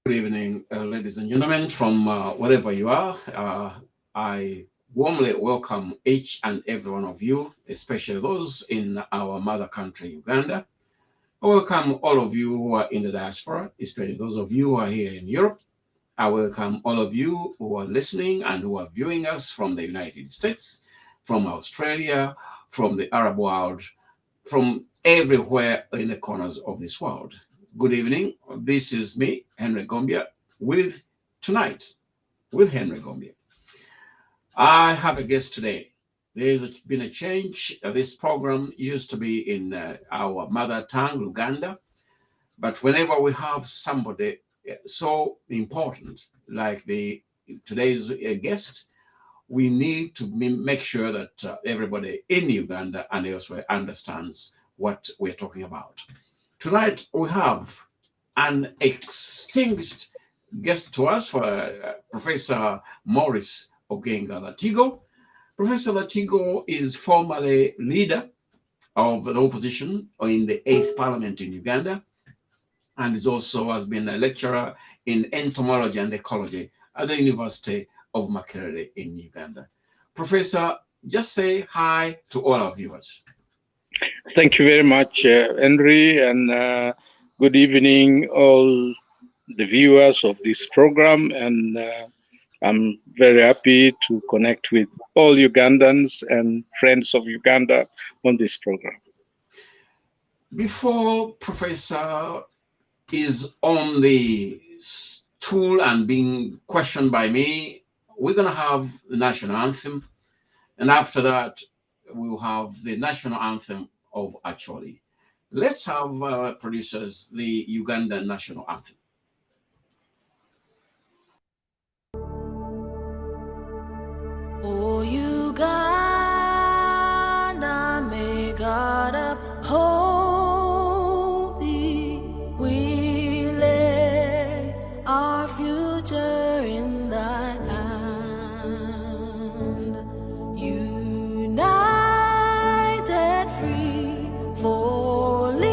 Good evening, ladies and gentlemen, from wherever you are. I warmly welcome each and every one of you, especially those in our mother country, Uganda. I welcome all of you who are in the diaspora, especially those of you who are here in Europe. I welcome all of you who are listening and who are viewing us from the United States, from Australia, from the Arab world, from everywhere in the corners of this world. Good evening. This is me, Henry Gombya, with Tonight with Henry Gombya. I have a guest today. There's been a change. This program used to be in our mother tongue, Uganda, but whenever we have somebody so important like today's guest, we need to make sure that everybody in Uganda and elsewhere understands what we're talking about. Tonight, we have an extinguished guest to us, for Professor Morris Ogenga Latigo. Professor Latigo is formerly leader of the opposition in the 8th Parliament in Uganda, and is also has been a lecturer in entomology and ecology at the University of Makerere in Uganda. Professor, just say hi to all our viewers. Thank you very much, Henry, and good evening, all the viewers of this program. And I'm very happy to connect with all Ugandans and friends of Uganda on this program. Before Professor is on the stool and being questioned by me, we're going to have the national anthem. And after that, we'll have the national anthem of Acholi. Let's have producers the Ugandan national anthem. Oh, Uganda, may God uphold thee. We lay our future in thy hand. United, free, for liberty,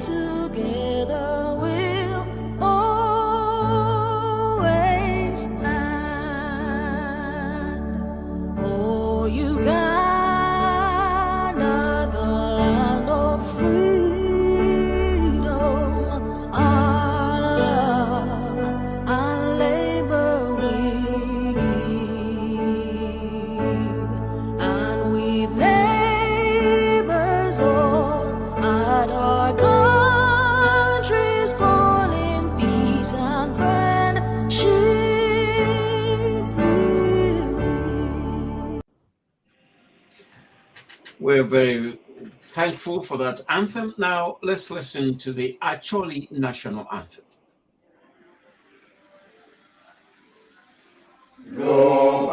together we'll always stand. Oh, Uganda, the land of freedom, our love and labor we give, and we've neighbors all at our country's calling, peace and friendship. We're very thankful for that anthem. Now, let's listen to the Acholi national anthem. Wale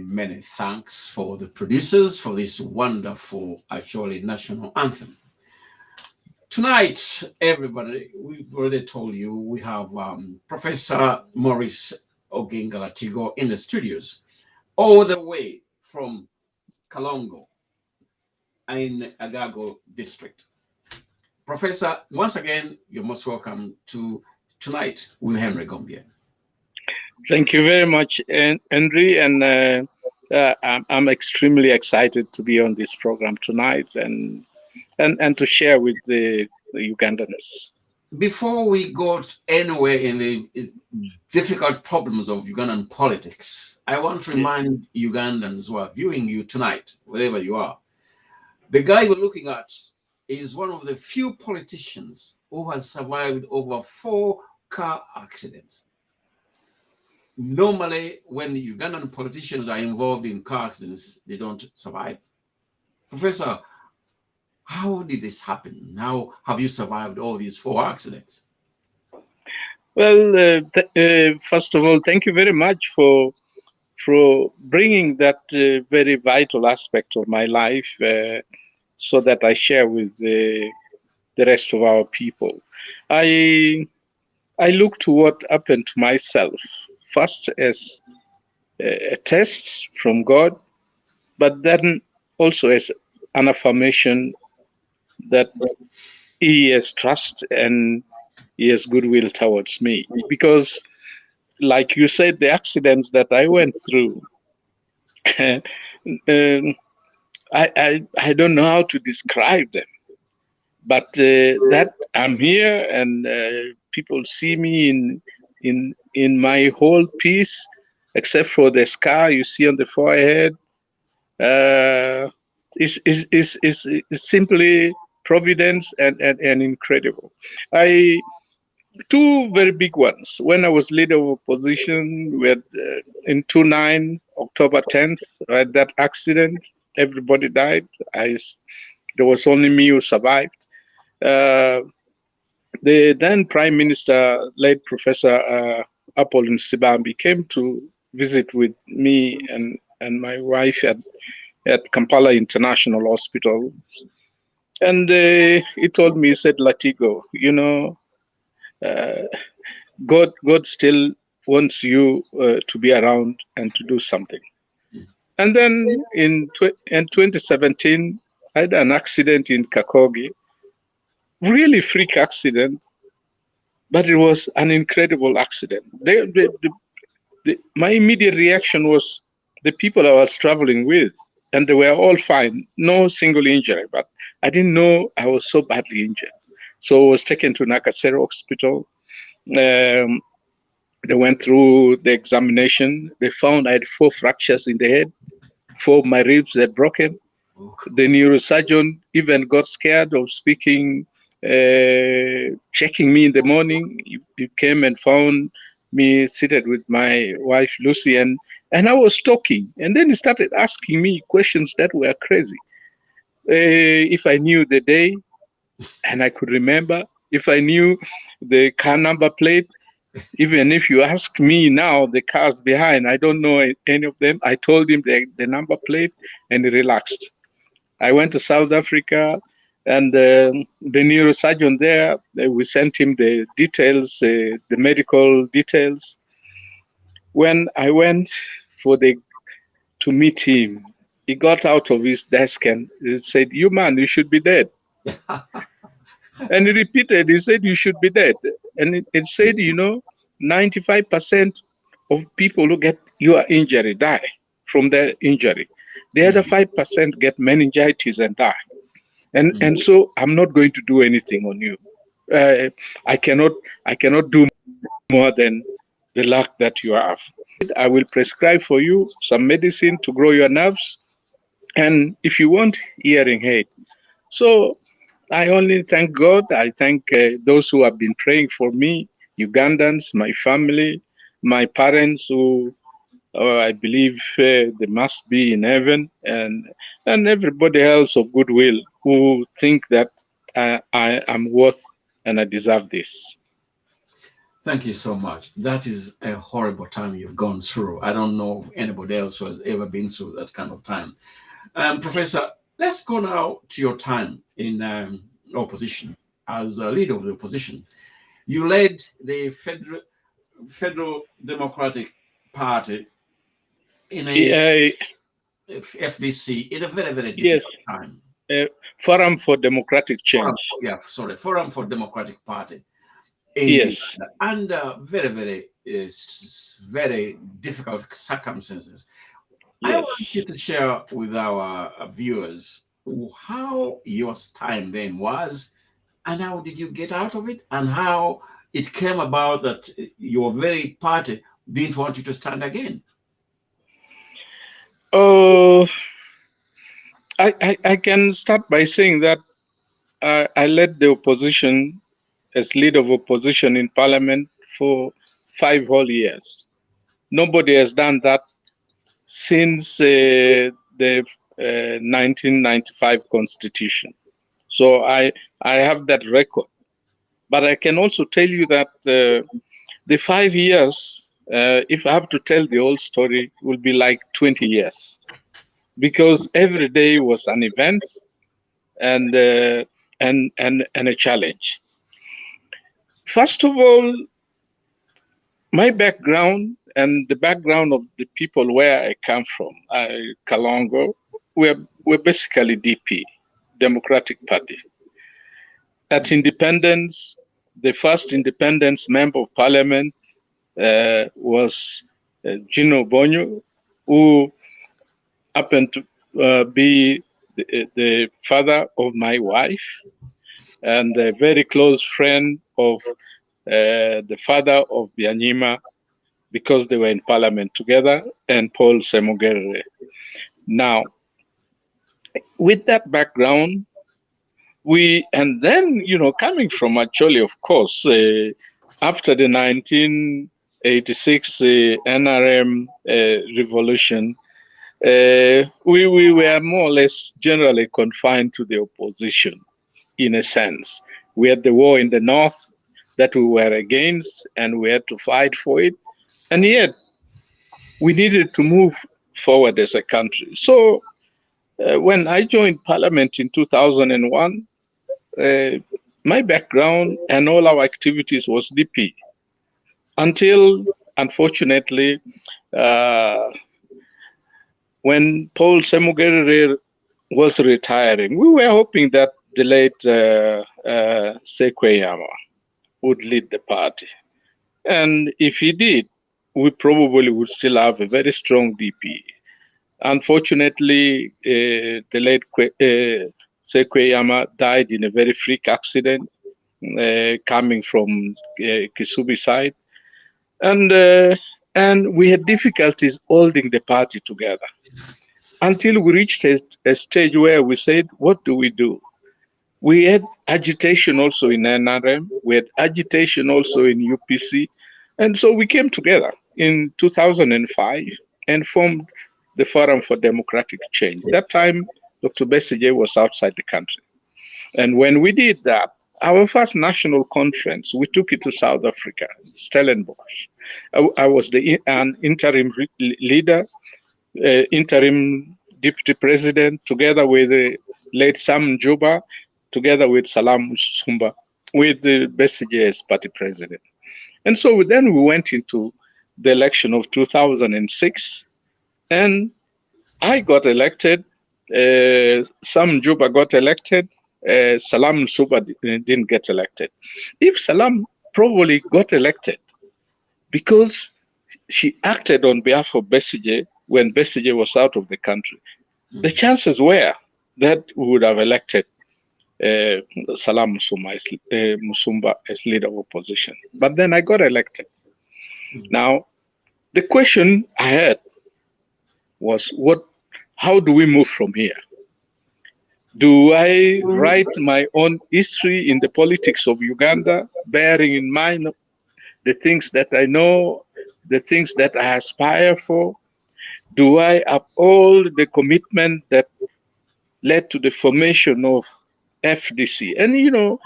Many thanks for the producers for this wonderful, actually, national anthem. Tonight, everybody, we've already told you we have Professor Morris Ogenga Latigo in the studios, all the way from Kalongo in Agago district. Professor, once again, you're most welcome to Tonight with Henry Gombya. Thank you very much, Henry, and I'm extremely excited to be on this program tonight and to share with the Ugandans. Before we go anywhere in the difficult problems of Ugandan politics, I want to remind Ugandans who are viewing you tonight, wherever you are, the guy we're looking at is one of the few politicians who has survived over 4 car accidents. Normally, when the Ugandan politicians are involved in car accidents, they don't survive. Professor, how did this happen? How have you survived all these 4 accidents? Well, first of all, thank you very much for bringing that very vital aspect of my life so that I share with the rest of our people. I look to what happened to myself first as a test from God, but then also as an affirmation that He has trust and He has goodwill towards me. Because, like you said, the accidents that I went through, I don't know how to describe them. But that I'm here and people see me in my whole piece, except for the scar you see on the forehead. Is simply providence and incredible. 2 very big ones. When I was leader of opposition, we had in 2009, October 10th, right, that accident, everybody died. There was only me who survived. The then Prime Minister, late Professor Apollon Sibambi, came to visit with me and my wife at Kampala International Hospital. And he told me, he said, Latigo, you know, God still wants you to be around and to do something. And then in 2017, I had an accident in Kakogi, really freak accident, but it was an incredible accident. My immediate reaction was the people I was traveling with, and they were all fine, no single injury, but I didn't know I was so badly injured. So I was taken to Nakasero Hospital. They went through the examination. They found I had 4 fractures in the head, 4 of my ribs had broken. The neurosurgeon even got scared of speaking, checking me in the morning. He came and found me seated with my wife, Lucy, and I was talking. And then he started asking me questions that were crazy. If I knew the day, and I could remember, if I knew the car number plate, even if you ask me now, the cars behind, I don't know any of them. I told him the number plate, and he relaxed. I went to South Africa, and the neurosurgeon there, we sent him the details, the medical details. When I went to meet him, he got out of his desk and he said, "You man, you should be dead." And he repeated, he said, "You should be dead." And it said, 95% of people who get your injury die from their injury. The other 5% get meningitis and die. And so I'm not going to do anything on you. I cannot do more than the luck that you have. I will prescribe for you some medicine to grow your nerves, and if you want hearing aid. So I only thank God. I thank those who have been praying for me, Ugandans, my family, my parents who I believe they must be in heaven, and everybody else of goodwill who think that I am worth and I deserve this. Thank you so much. That is a horrible time you've gone through. I don't know of anybody else who has ever been through that kind of time. Professor, let's go now to your time in opposition. As a leader of the opposition, you led the Federal Democratic Party in a FDC in a very, very difficult time. Forum for Democratic Change. Forum for Democratic Party. In Uganda, under very, very, very difficult circumstances. I want you to share with our viewers how your time then was, and how did you get out of it, and how it came about that your very party didn't want you to stand again. Oh, I can start by saying that I led the opposition as leader of opposition in parliament for 5 whole years. Nobody has done that since the 1995 constitution. So I have that record. But I can also tell you that the 5 years, if I have to tell the whole story, will be like 20 years. Because every day was an event and a challenge. First of all, my background and the background of the people where I come from, Kalongo, we're basically DP, Democratic Party. At independence, the first independence member of parliament was Gino Bonyo, who happened to be the father of my wife and a very close friend of the father of Byanyima, because they were in parliament together, and Paul Semogerere. Now, with that background, and then, coming from actually, of course, after the 1986 NRM revolution, we were more or less generally confined to the opposition, in a sense. We had the war in the north that we were against, and we had to fight for it. And yet, we needed to move forward as a country. So, when I joined parliament in 2001, my background and all our activities was DP. Until, unfortunately, when Paul Semogerere was retiring, we were hoping that the late Sekweyama would lead the party. And if he did, we probably would still have a very strong DP. Unfortunately, the late Sekweyama died in a very freak accident coming from Kisubi side. And we had difficulties holding the party together until we reached a stage where we said, what do we do? We had agitation also in NRM. We had agitation also in UPC. And so we came together in 2005 and formed the Forum for Democratic Change. That time, Dr. Besigye was outside the country. And when we did that, our first national conference, we took it to South Africa, Stellenbosch. I was an interim leader, interim deputy president, together with the late Sam Njuba, together with Salam Sumba, with the Besigye as party president. And so then we went into the election of 2006, and I got elected. Sam Njuba got elected. Salam Nsuba didn't get elected. If Salam probably got elected because she acted on behalf of Besigye when Besigye was out of the country, the chances were that we would have elected Salam Musumba as leader of opposition. But then I got elected. Now, the question I had was, how do we move from here? Do I write my own history in the politics of Uganda, bearing in mind the things that I know, the things that I aspire for? Do I uphold the commitment that led to the formation of FDC? And you know,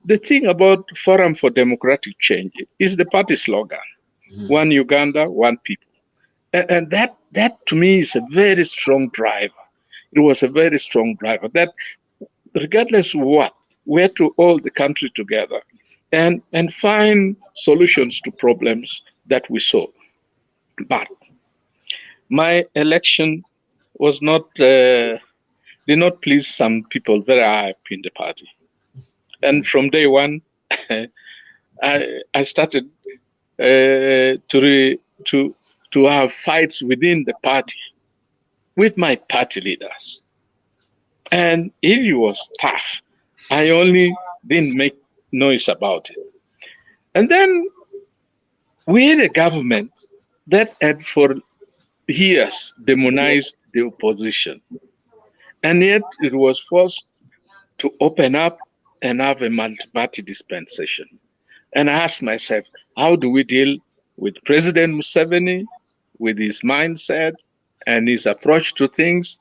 the thing about Forum for Democratic Change is the party slogan, one Uganda, one people. And that to me is a very strong driver. It was a very strong driver that regardless of what, we had to hold the country together and find solutions to problems that we saw. But my election was not, did not please some people very high up in the party. And from day one, I started to have fights within the party with my party leaders. And it was tough. I only didn't make noise about it. And then we had a government that had for years demonized the opposition. And yet it was forced to open up and have a multi-party dispensation. And I asked myself, how do we deal with President Museveni, with his mindset and his approach to things,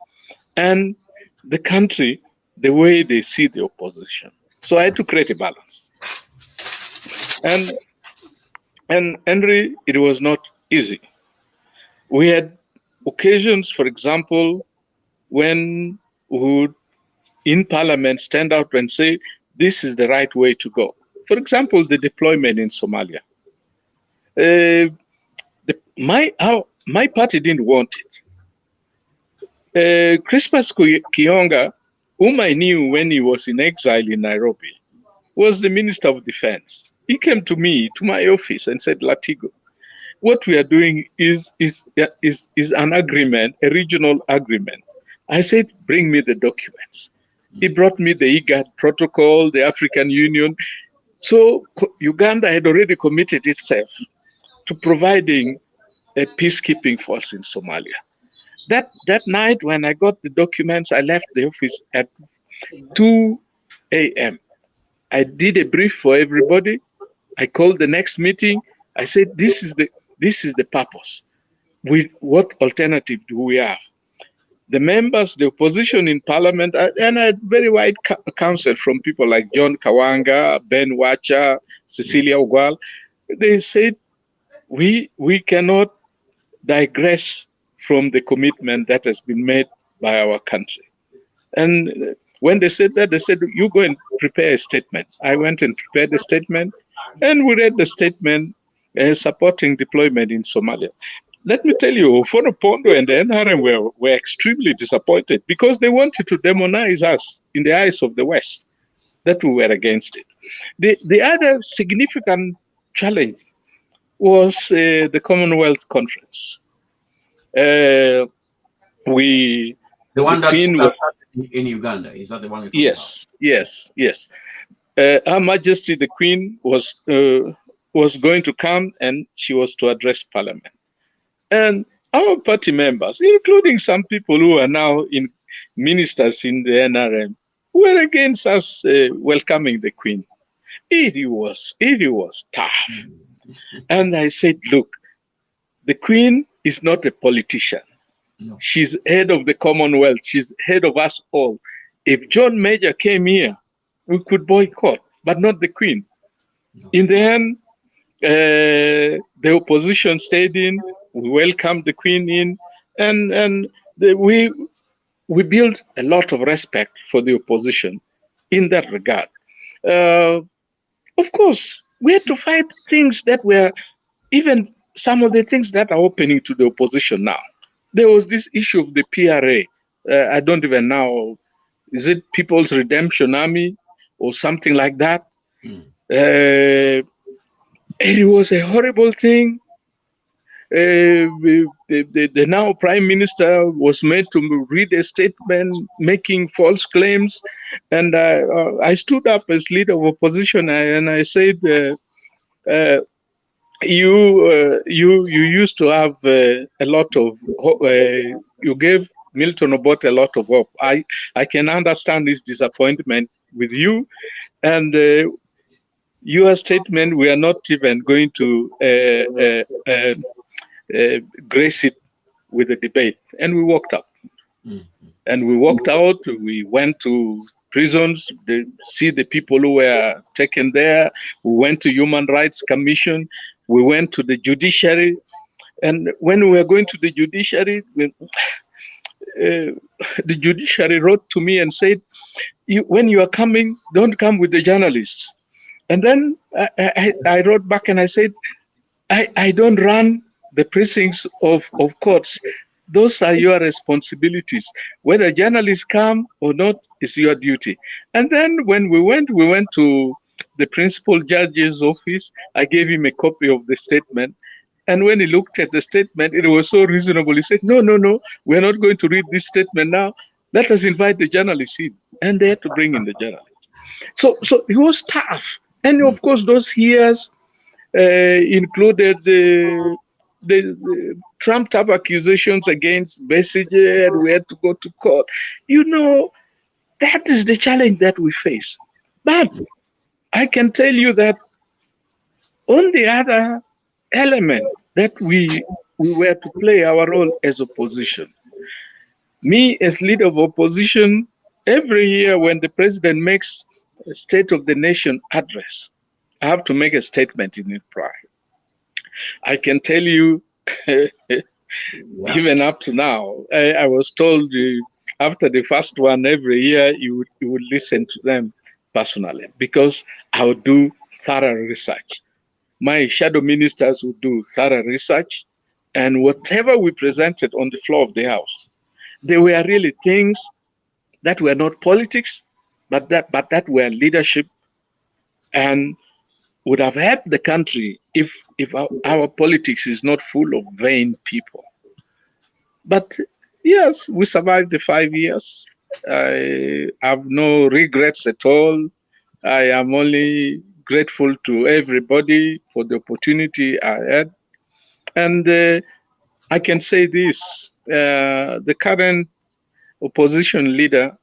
and the country, the way they see the opposition? So I had to create a balance. And Henry, it was not easy. We had occasions, for example, when we would in Parliament stand out and say, this is the right way to go. For example, the deployment in Somalia. My party didn't want it. Crispus Kionga, whom I knew when he was in exile in Nairobi, was the Minister of Defense. He came to me, to my office, and said, Latigo, what we are doing is an agreement, a regional agreement. I said, bring me the documents. He brought me the IGAD protocol, the African Union. So Uganda had already committed itself to providing a peacekeeping force in Somalia. That night when I got the documents, I left the office at 2 a.m. I did a brief for everybody. I called the next meeting. I said, this is the purpose. What alternative do we have? The members, the opposition in Parliament, and I had very wide counsel from people like John Kawanga, Ben Wacha, Cecilia Ogwal. They said, we cannot digress from the commitment that has been made by our country. And when they said that, they said, you go and prepare a statement. I went and prepared a statement, and we read the statement supporting deployment in Somalia. Let me tell you, Fono Pondo and the NRM were extremely disappointed because they wanted to demonize us in the eyes of the West, that we were against it. The other significant challenge was the Commonwealth Conference. The one that in Uganda, is that the one? Yes. Her Majesty the Queen was going to come, and she was to address Parliament. And our party members, including some people who are now in ministers in the NRM, were against us welcoming the Queen. It was tough. And I said, look, the Queen is not a politician. No. She's head of the Commonwealth. She's head of us all. If John Major came here, we could boycott, but not the Queen. No. In the end, the opposition stayed in. We welcomed the Queen in, and we built a lot of respect for the opposition in that regard. Of course, we had to fight things that were even some of the things that are opening to the opposition now. There was this issue of the PRA. I don't even know, is it People's Redemption Army or something like that? It was a horrible thing. The now Prime Minister was made to read a statement making false claims, and I stood up as leader of opposition and I said, you used to have a lot of you gave Milton Obote a lot of hope. I can understand his disappointment with you, and your statement, we are not even going to grace it with a debate. And we walked out. And we walked out. We went to prisons, see the people who were taken there. We went to Human Rights Commission. We went to the judiciary. And when we were going to the judiciary, the judiciary wrote to me and said, when you are coming, don't come with the journalists. And then I wrote back and I said, I don't run the precincts of courts. Those are your responsibilities. Whether journalists come or not is your duty. And then when we went to the principal judge's office. I gave him a copy of the statement. And when he looked at the statement, it was so reasonable. He said, no, we're not going to read this statement now. Let us invite the journalists in. And they had to bring in the journalists. So it was tough. And of course, those years included the trumped up accusations against Besigye, and we had to go to court. You know, that is the challenge that we face. But I can tell you that on the other element that we were to play our role as opposition. Me as leader of opposition, every year when the president makes a State of the Nation address, I have to make a statement in reply. I can tell you, even up to now, I was told after the first one every year, you would listen to them personally, because I would do thorough research. My shadow ministers would do thorough research, and whatever we presented on the floor of the House, they were really things that were not politics, but that were leadership, and would have helped the country if our politics is not full of vain people. But yes, we survived the 5 years. I have no regrets at all. I am only grateful to everybody for the opportunity I had. And I can say this, the current opposition leader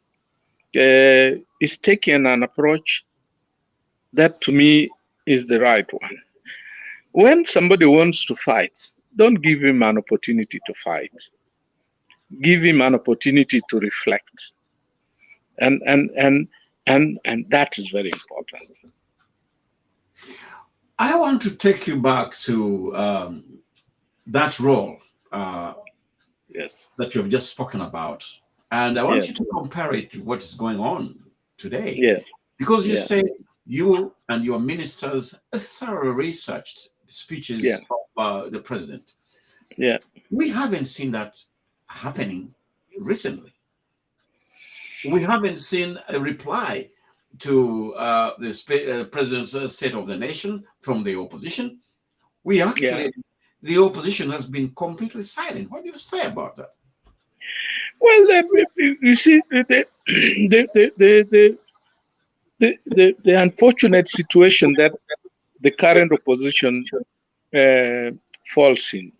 is taking an approach that to me is the right one. When somebody wants to fight, don't give him an opportunity to fight. Give him an opportunity to reflect. And that is very important. I want to take you back to that role Yes. that you have just spoken about. And I want Yes. you to compare it to what is going on today. Yes. Because you Yeah. say you and your ministers thoroughly researched the speeches Yeah. of the president. Yeah. We haven't seen that happening recently. We haven't seen a reply to the president's State of the Nation from the opposition. We actually, the opposition has been completely silent. What do you say about that? Well, you see, the unfortunate situation that the current opposition falls in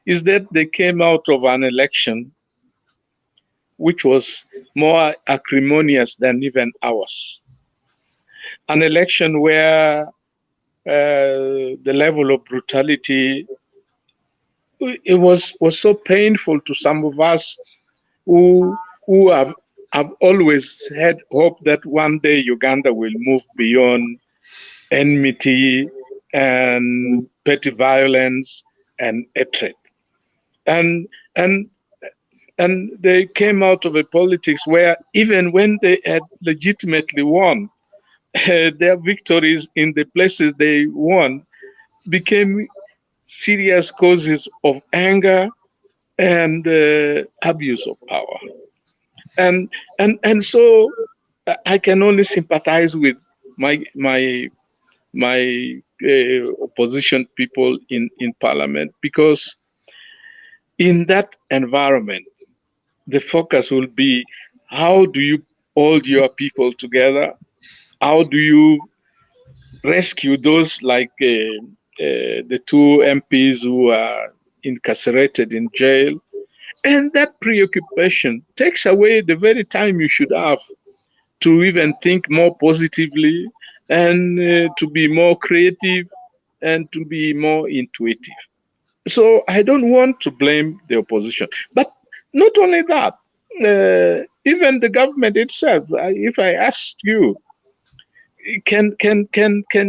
is that they came out of an election which was more acrimonious than even ours. An election where the level of brutality, it was so painful to some of us who have always had hope that one day Uganda will move beyond enmity and petty violence and hatred. And they came out of a politics where even when they had legitimately won, their victories in the places they won became serious causes of anger and abuse of power. And so I can only sympathize with my opposition people in parliament, because in that environment, the focus will be how do you hold your people together? How do you rescue those like the two MPs who are incarcerated in jail? And that preoccupation takes away the very time you should have to even think more positively and to be more creative and to be more intuitive. So I don't want to blame the opposition. But not only that, even the government itself, if I ask you, can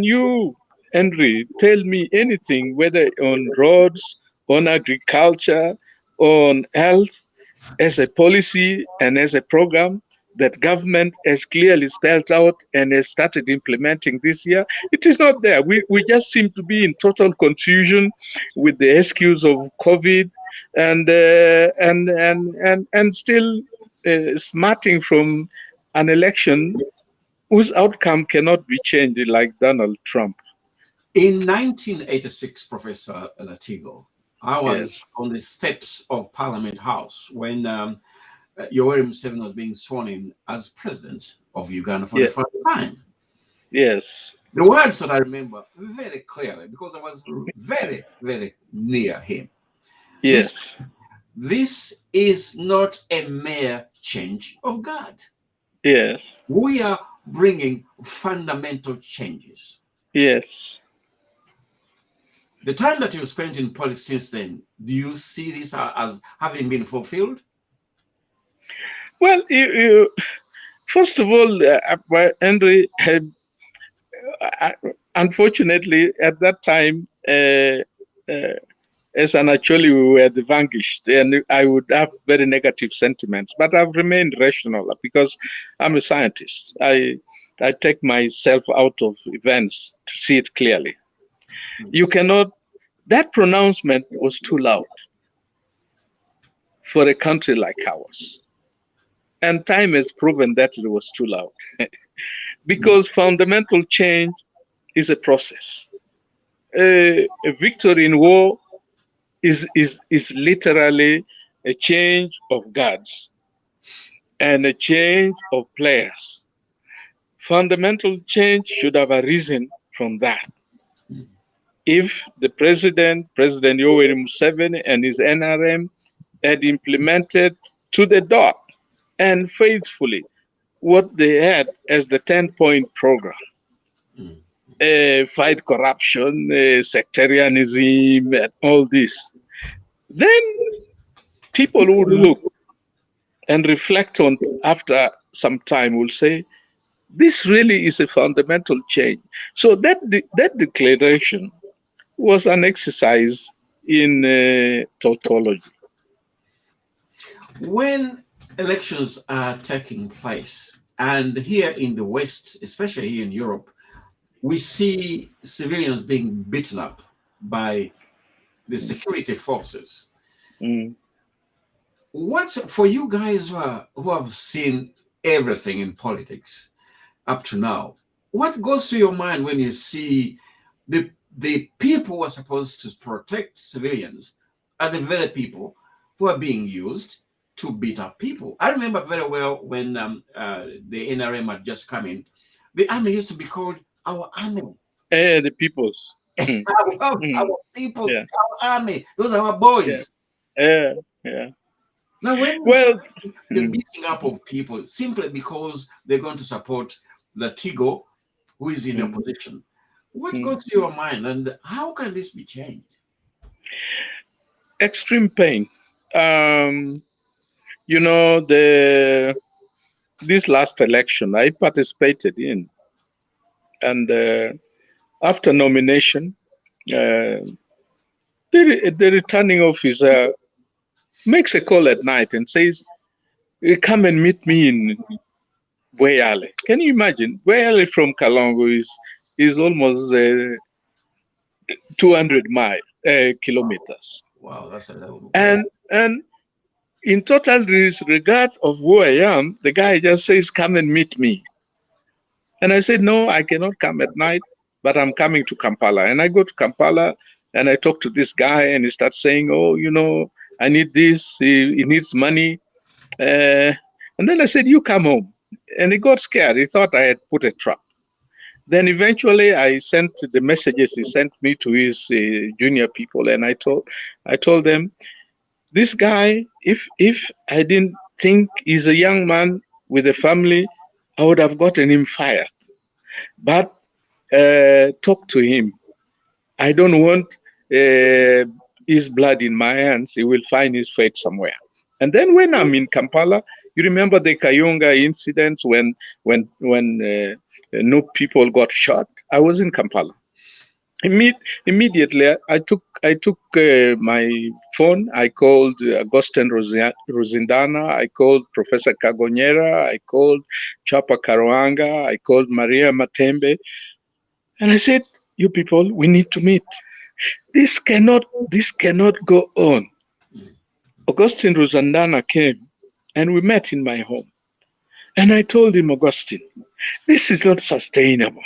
you, Henry, tell me anything, whether on roads, on agriculture, on health, as a policy and as a program that government has clearly spelled out and has started implementing this year? It is not there. We just seem to be in total confusion with the excuse of COVID and still smarting from an election whose outcome cannot be changed, like Donald Trump. In 1986, Professor Latigo, I was Yes. on the steps of Parliament House when Yoweri Museveni was being sworn in as president of Uganda for the first time. Yes. The words that I remember very clearly, because I was very, very near him. Yes. This is not a mere change of God. Yes. We are bringing fundamental changes. Yes. The time that you've spent in politics since then, do you see this as having been fulfilled? Well, first of all, Henry, unfortunately, at that time, as an actually we were the vanquished, and I would have very negative sentiments, but I've remained rational because I'm a scientist. I take myself out of events to see it clearly. You cannot, that pronouncement was too loud for a country like ours. And time has proven that it was too loud. Because fundamental change is a process. A victory in war is literally a change of guards and a change of players. Fundamental change should have arisen from that. If the President Yoweri Museveni and his NRM had implemented to the dot and faithfully what they had as the 10-point program, fight corruption, sectarianism, and all this, then people would look and reflect on after some time, will say, this really is a fundamental change. So that declaration was an exercise in tautology. When elections are taking place, and here in the West, especially here in Europe, we see civilians being beaten up by the security forces. What, for you guys who have seen everything in politics up to now, what goes through your mind when you see the people who are supposed to protect civilians are the very people who are being used to beat up people? I remember very well when the NRM had just come in, the army used to be called our army. The people's. Our people, Yeah. our army, those are our boys. Yeah. Now, when the beating up of people simply because they're going to support Latigo, who is in opposition, what goes through your mind, and how can this be changed? Extreme pain. You know, this last election I participated in, and after nomination, the returning officer makes a call at night and says, come and meet me in Bweyale. Can you imagine? Bweyale from Kalongo is almost 200 kilometers. Wow, that's a level. And in total disregard of who I am, the guy just says, come and meet me. And I said, no, I cannot come at night. but I'm coming to Kampala. And I go to Kampala and I talk to this guy and he starts saying, oh, I need this. He needs money. And then I said, you come home. And he got scared. He thought I had put a trap. Then eventually I sent the messages he sent me to his junior people. And I told them, this guy, if I didn't think he's a young man with a family, I would have gotten him fired. But talk to him. I don't want his blood in my hands. He will find his fate somewhere. And then when I'm in Kampala, you remember the Kayunga incidents when no people got shot. I was in Kampala. Immediately, I took my phone. I called Agustin Rosindana. I called Professor Kagonyera. I called Chapa Karuanga. I called Maria Matembe, and I said, "You people, we need to meet. This cannot go on." Augustine Rosindana came, and we met in my home. And I told him, Augustine, this is not sustainable.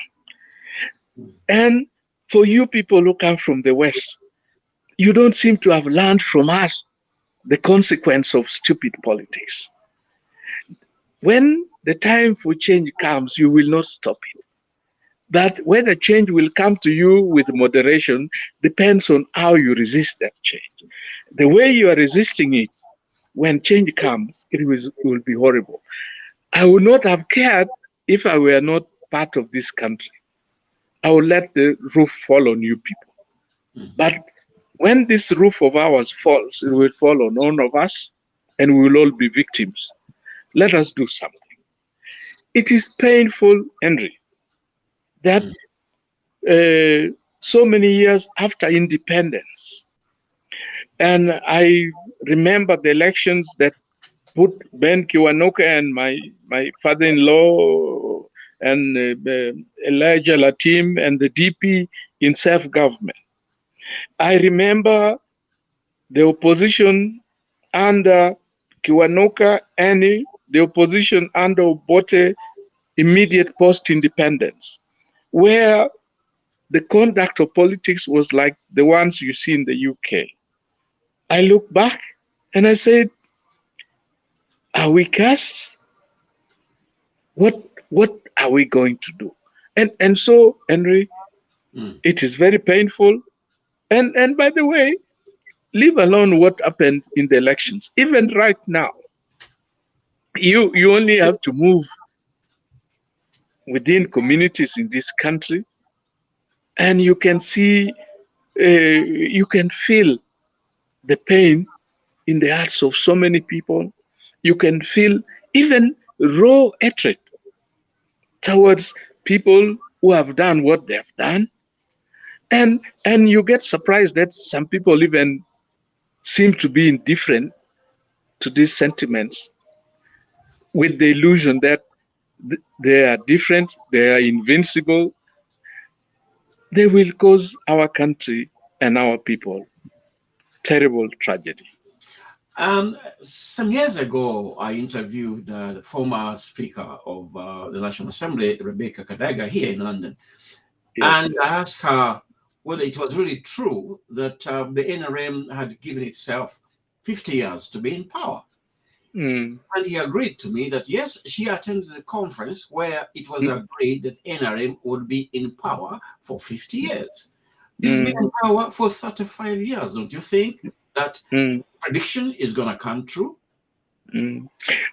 And for you people who come from the West, you don't seem to have learned from us the consequence of stupid politics. When the time for change comes, you will not stop it. But whether change will come to you with moderation depends on how you resist that change. The way you are resisting it, when change comes, it will be horrible. I would not have cared if I were not part of this country. I will let the roof fall on you people. But when this roof of ours falls, it will fall on all of us, and we will all be victims. Let us do something. It is painful, Henry, that so many years after independence, and I remember the elections that put Ben Kiwanuka and my father-in-law and Elijah Latim and the DP in self-government. I remember the opposition under Kiwanuka and the opposition under Obote immediate post-independence, where the conduct of politics was like the ones you see in the UK. I look back and I said, are we cursed? What are we going to do? And so, Henry, it is very painful. And by the way, leave alone what happened in the elections. Even right now, you only have to move within communities in this country, and you can see, you can feel the pain in the hearts of so many people. You can feel even raw hatred towards people who have done what they have done. And you get surprised that some people even seem to be indifferent to these sentiments, with the illusion that they are different, they are invincible. They will cause our country and our people terrible tragedy. Some years ago, I interviewed the former Speaker of the National Assembly, Rebecca Kadaga, here in London. Yes. And I asked her whether it was really true that the NRM had given itself 50 years to be in power. And he agreed to me that, yes, she attended the conference where it was agreed that NRM would be in power for 50 years. This has been in power for 35 years. Don't you think that prediction is going to come true?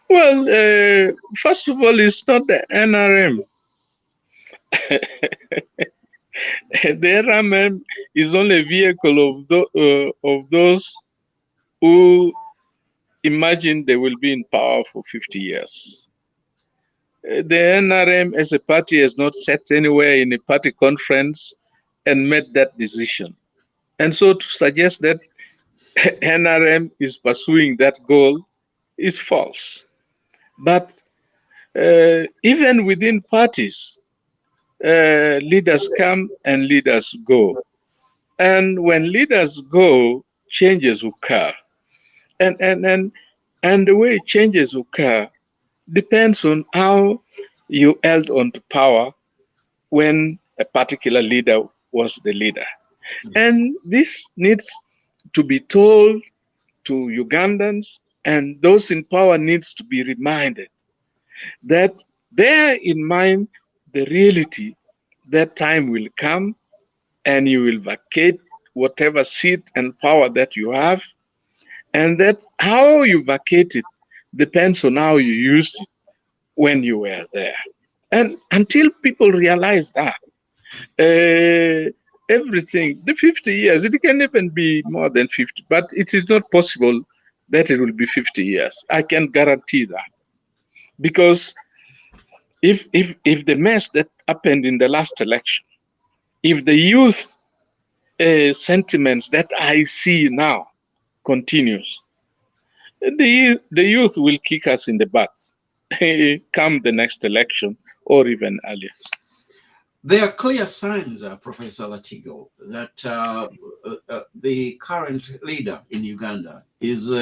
Well, first of all, it's not the NRM. The NRM is only a vehicle of those who imagine they will be in power for 50 years. The NRM as a party has not sat anywhere in a party conference and made that decision. And so to suggest that NRM is pursuing that goal is false. But even within parties, leaders come and leaders go. And when leaders go, changes occur. And the way changes occur depends on how you held on to power when a particular leader was the leader. And this needs to be told to Ugandans, and those in power needs to be reminded that bear in mind the reality that time will come and you will vacate whatever seat and power that you have, and that how you vacate it depends on how you used it when you were there. And until people realize that, everything, the 50 years, it can even be more than 50, but it is not possible that it will be 50 years. I can guarantee that. Because if the mess that happened in the last election, if the youth sentiments that I see now continues, the youth will kick us in the butt come the next election or even earlier. There are clear signs, Professor Latigo, that the current leader in Uganda is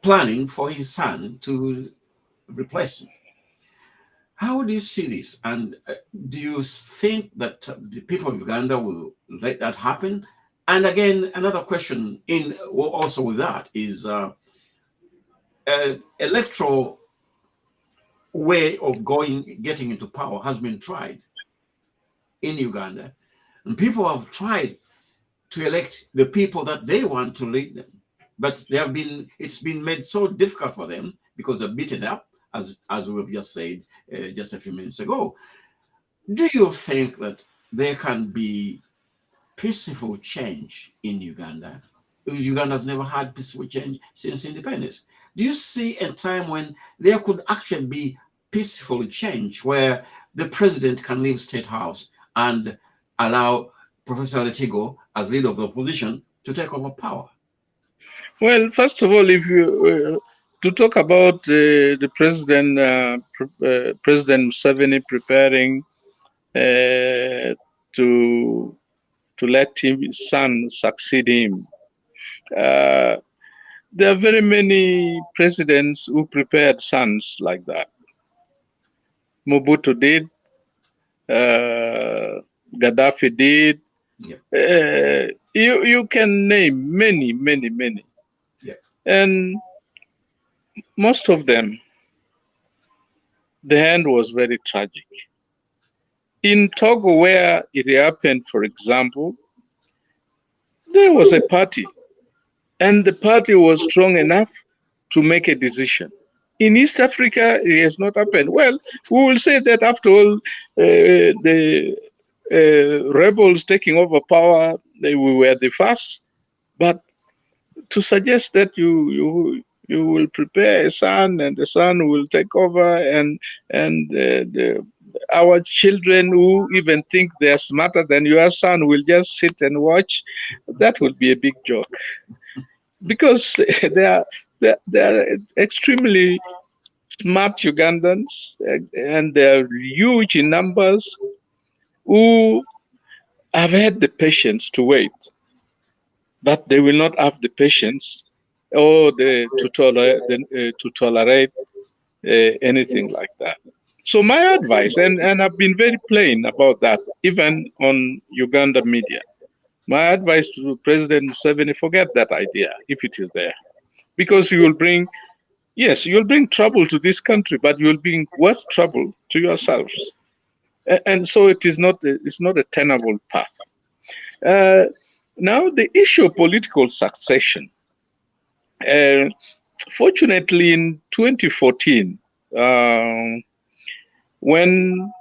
planning for his son to replace him. How do you see this? And do you think that the people of Uganda will let that happen? And again, another question also with that is electoral way of getting into power has been tried in Uganda, and people have tried to elect the people that they want to lead them, but it's been made so difficult for them because they're beaten up, as we've just said just a few minutes ago. Do you think that there can be peaceful change in Uganda? Uganda has never had peaceful change since independence. Do you see a time when there could actually be peaceful change where the president can leave State House and allow Professor Latigo, as leader of the opposition, to take over power? Well, first of all, if you to talk about the president, President Museveni preparing to let his son succeed him. There are very many presidents who prepared sons like that. Mobutu did, Gaddafi did. Yeah. You can name many. Yeah. And most of them, the end was very tragic. In Togo, where it happened, for example, there was a party, and the party was strong enough to make a decision. In East Africa, it has not happened. Well, we will say that after all, the rebels taking over power, we were the first. But to suggest that you will prepare a son and the son will take over, and our children who even think they are smarter than your son will just sit and watch, that will be a big joke. Because they are extremely smart Ugandans, and they are huge in numbers, who have had the patience to wait, but they will not have the patience or to tolerate anything like that. So my advice, and I've been very plain about that, even on Uganda media, my advice to President Museveni, forget that idea if it is there, because you will bring trouble to this country, but you will bring worse trouble to yourselves. And so it's not a tenable path. Now, the issue of political succession. Fortunately, in 2014, when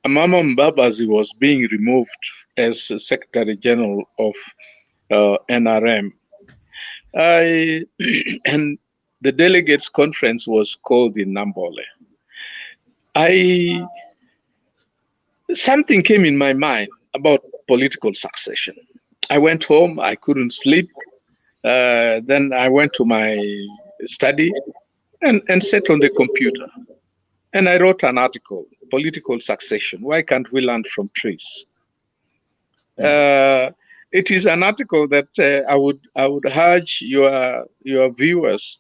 Amama Mbabazi was being removed as Secretary General of NRM, and the delegates conference was called in Nambole, something came in my mind about political succession. I went home, I couldn't sleep. Then I went to my study and sat on the computer. And I wrote an article, Political Succession. Why can't we learn from trees? It is an article that I would urge your viewers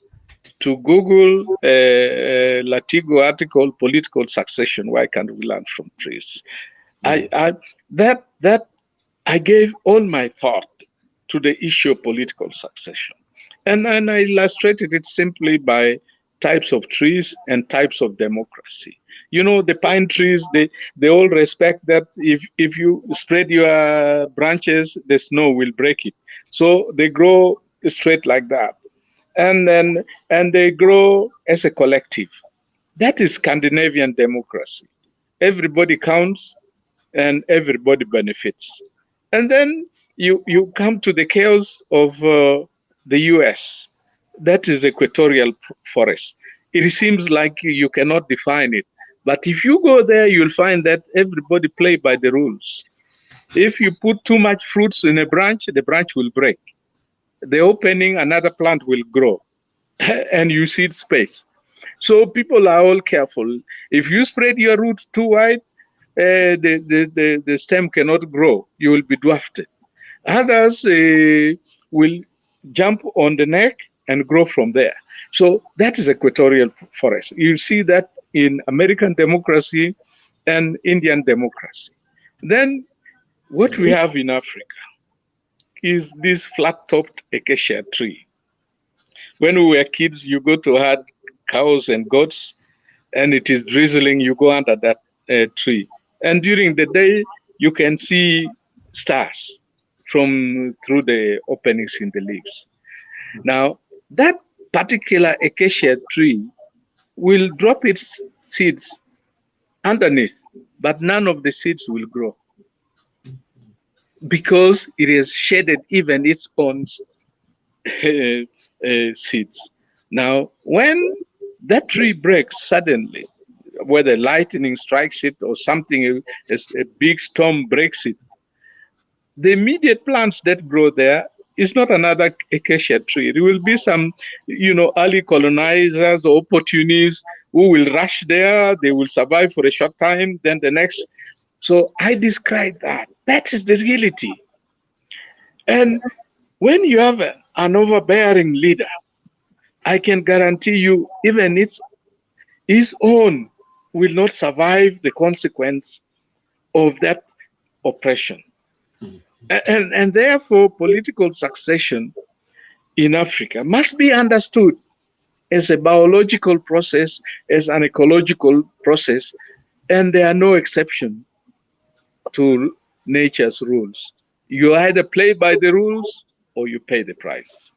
to Google Latigo article, political succession. Why can't we learn from trees? I gave all my thought to the issue of political succession. And I illustrated it simply by types of trees and types of democracy. You know, the pine trees, they all respect that if you spread your branches, the snow will break it. So they grow straight like that. And they grow as a collective. That is Scandinavian democracy. Everybody counts and everybody benefits. And then you come to the chaos of the US. That is equatorial forest. It seems like you cannot define it. But if you go there, you'll find that everybody play by the rules. If you put too much fruits in a branch, the branch will break. The opening, another plant will grow. And you seed space. So people are all careful. If you spread your root too wide, the stem cannot grow. You will be dwarfed. Others will jump on the neck and grow from there. So that is equatorial forest. You see that in American democracy and Indian democracy. Then what we have in Africa is this flat-topped acacia tree. When we were kids, you go to herd cows and goats, and it is drizzling, you go under that tree. And during the day, you can see stars through the openings in the leaves. Now, that particular acacia tree will drop its seeds underneath, but none of the seeds will grow because it has shaded even its own seeds. Now, when that tree breaks suddenly, whether lightning strikes it or something, a big storm breaks it, the immediate plants that grow there is not another acacia tree. It will be some, early colonizers or opportunists who will rush there. They will survive for a short time, then the next. So I describe that. That is the reality. And when you have an overbearing leader, I can guarantee you, even his own will not survive the consequence of that oppression. And therefore, political succession in Africa must be understood as a biological process, as an ecological process, and there are no exceptions to nature's rules. You either play by the rules or you pay the price.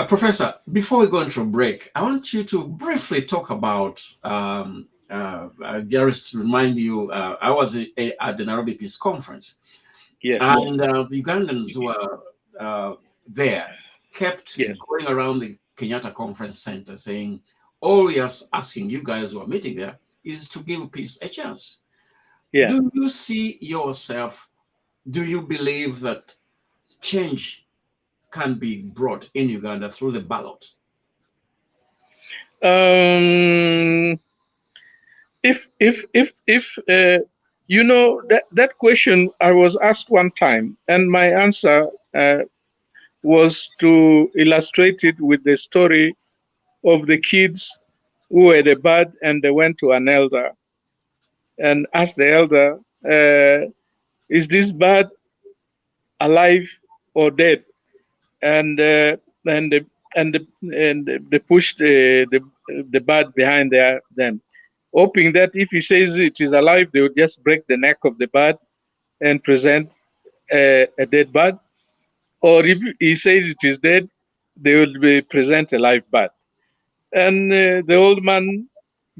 Professor, before we go into a break, I want you to briefly talk about, just to remind you, I was at the Nairobi Peace Conference. Yes. And the Ugandans who were there kept going around the Kenyatta Conference Center saying, all we are asking you guys who are meeting there is to give peace a chance. Yeah. Do you see yourself, do you believe that change can be brought in Uganda through the ballot? That question I was asked one time, and my answer was to illustrate it with the story of the kids who were the bird, and they went to an elder and asked the elder, is this bird alive or dead? And they pushed the bird behind them, hoping that if he says it is alive, they would just break the neck of the bird and present a dead bird. Or if he says it is dead, they would present a live bird. And the old man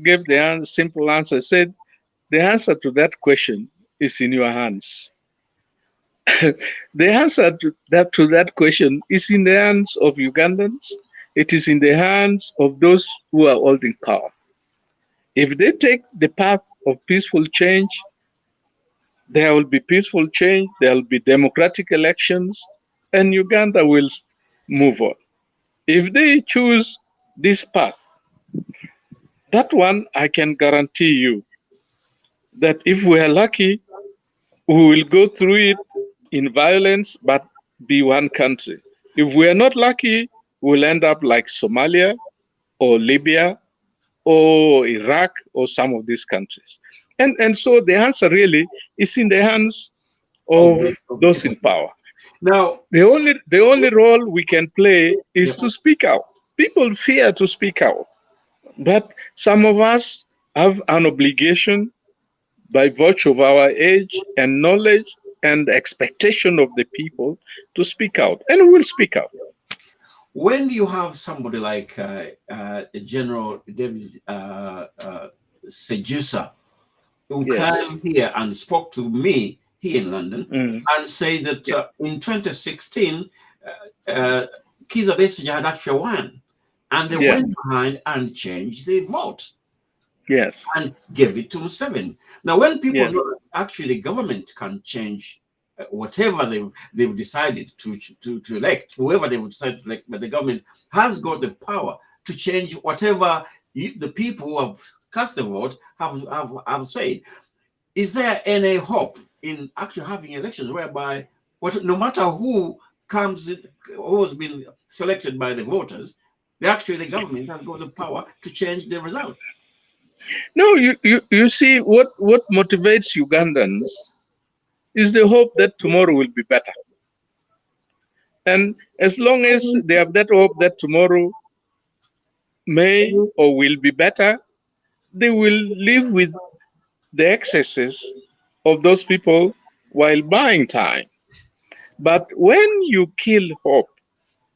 gave the simple answer, said, the answer to that question is in your hands. The answer to that question is in the hands of Ugandans. It is in the hands of those who are holding power. If they take the path of peaceful change, there will be peaceful change, there will be democratic elections, and Uganda will move on. If they choose this path, that one I can guarantee you that if we are lucky, we will go through it in violence, but be one country. If we are not lucky, we'll end up like Somalia or Libya or Iraq or some of these countries. And so the answer really is in the hands of those in power. Now, the only role we can play is to speak out. People fear to speak out, but some of us have an obligation by virtue of our age and knowledge and expectation of the people to speak out, and we will speak out. when you have somebody like General David Sejusa, who came here and spoke to me here in London and say that in 2016, Kizza Besigye had actually won, and they went behind and changed the vote. Yes. And gave it to Museveni. Now, when people know that actually the government can change whatever they've decided to elect, whoever they've decided to elect, but the government has got the power to change whatever the people who have cast the vote have said. Is there any hope in actually having elections whereby no matter who comes in, who has been selected by the voters, the government has got the power to change the result? No, you see, what motivates Ugandans is the hope that tomorrow will be better. And as long as they have that hope that tomorrow may or will be better, they will live with the excesses of those people while buying time. But when you kill hope,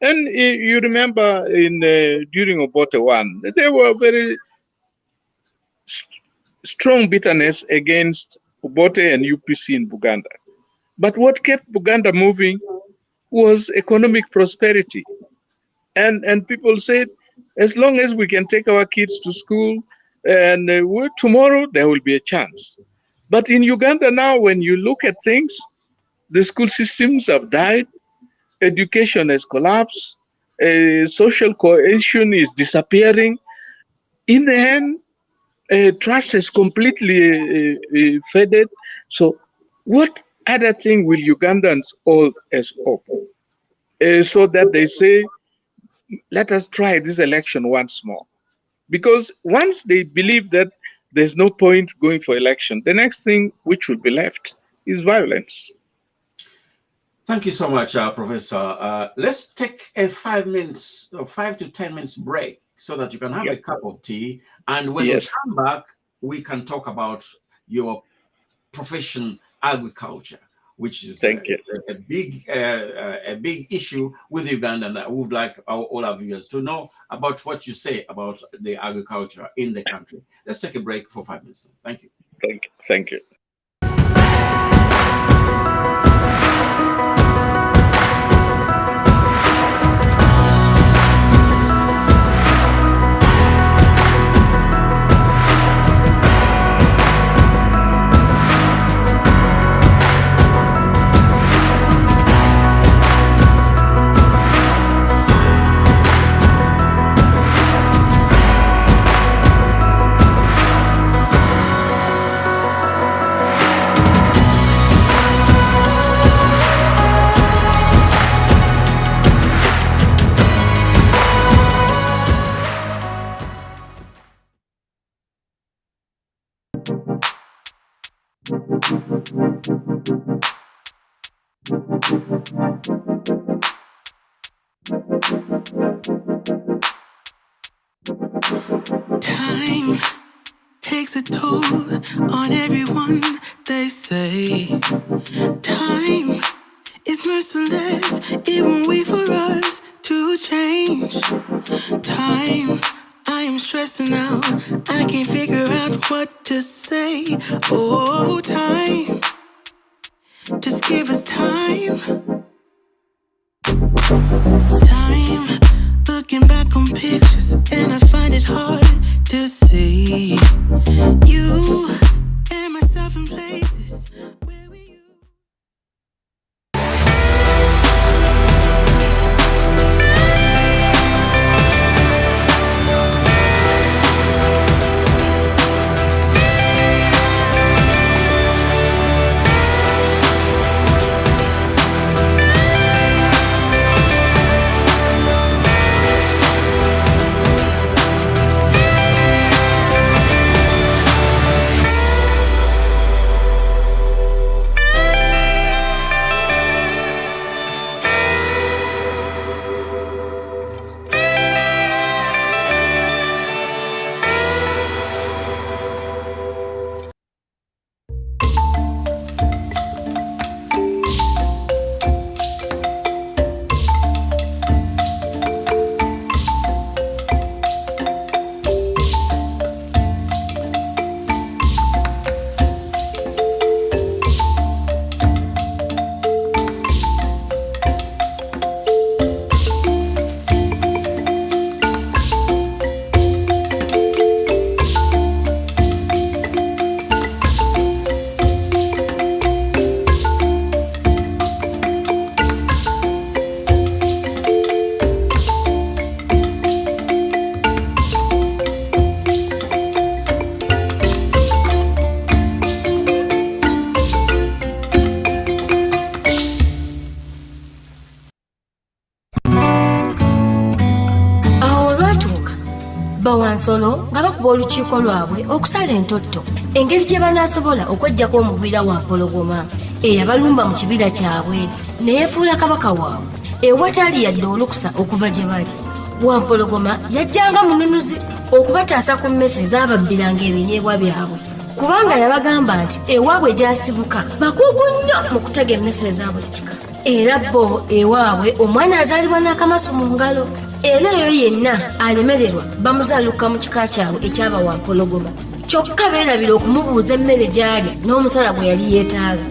and you remember during Obote 1, there were very strong bitterness against Obote and UPC in Buganda. But what kept Buganda moving was economic prosperity. And people said, as long as we can take our kids to school, and tomorrow there will be a chance. But in Uganda now, when you look at things, the school systems have died, education has collapsed, social cohesion is disappearing. In the end, trust has completely faded. So what other thing will Ugandans hold as hope? So that they say, let us try this election once more. Because once they believe that there's no point going for election, the next thing which will be left is violence. Thank you so much, Professor. Let's take a 5 to 10 minutes break so that you can have a cup of tea. And when we come back, we can talk about your profession, agriculture, which is a big issue with Uganda. And I would like all our viewers to know about what you say about the agriculture in the country. Let's take a break for 5 minutes. Thank you. Thank you. Time takes a toll on everyone, they say. Time is merciless, it won't wait for us to change. Time, I am stressing out, I can't figure out what to say. Oh, time, just give us time. Time, looking back on pictures, and I find it hard to see you and myself in places where we used. nsolo nga bakuba olukiiko lwabwe okusala entotto engeri gye banaasobola okweggyako omubira wa mpologoma eyabalumba mu kibira kyabwe neyefuula kabaka waabwe ewatali yadde olukusa okuva gye bali. Wampologoma yajjanga mununuzi okubataasa ku mmese ezaababbiranga ebinyeebwa byabwe kubanga yabagamba nti ewaabwe gyasibuka bakugu nnyo mu kutega emmese eza buli kika. Era bo ewaabwe omwana azaalibwa n'akamaso mu ngalo, era eyo yenna alemererwa bamuzaaluka mu kika kyabwe ekyaba Wampologoma. Kyokka beerabira okumubuuza emmere gy'alya n'omusala gwe yali yeetaaga.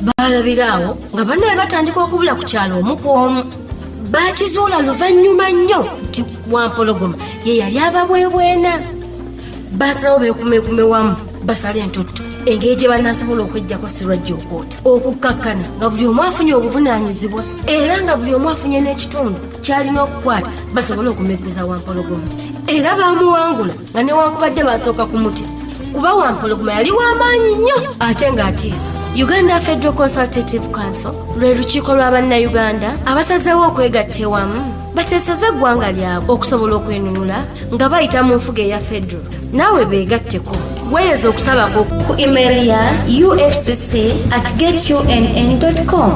Baalabira awo nga bannaye batandika okubula ku kyalo omu ku omu. Baakizuula luvannyuma nnyo nti Wampologoma ye yali ababwebwena. Baasalawo beekumeekume wamu basala entotto engeri gye banaasobola okweggyako sirwajja okwoota okukkakkana nga buli omu afunye obuvunaanyizibwa era nga buli omu afunye n'ekitundu ky'alina okukwata basobole okumeguza Wampologoma. Era baamuwangula nga newankubadde baasooka ku muti kuba Wampologoma yali w'amaanyi nnyo ate ng'atiisa. Uganda Federal Consultative Council lwe lukiiko lwa bannayuganda abasazeewo okwegatta ewamu bateeseze eggwanga lyabwe okusobola okwenunula nga bayita mu nfuga eya federal. Naawe beegatteko. Weeyeza okusabako ku email ya ufcc@getunn.com.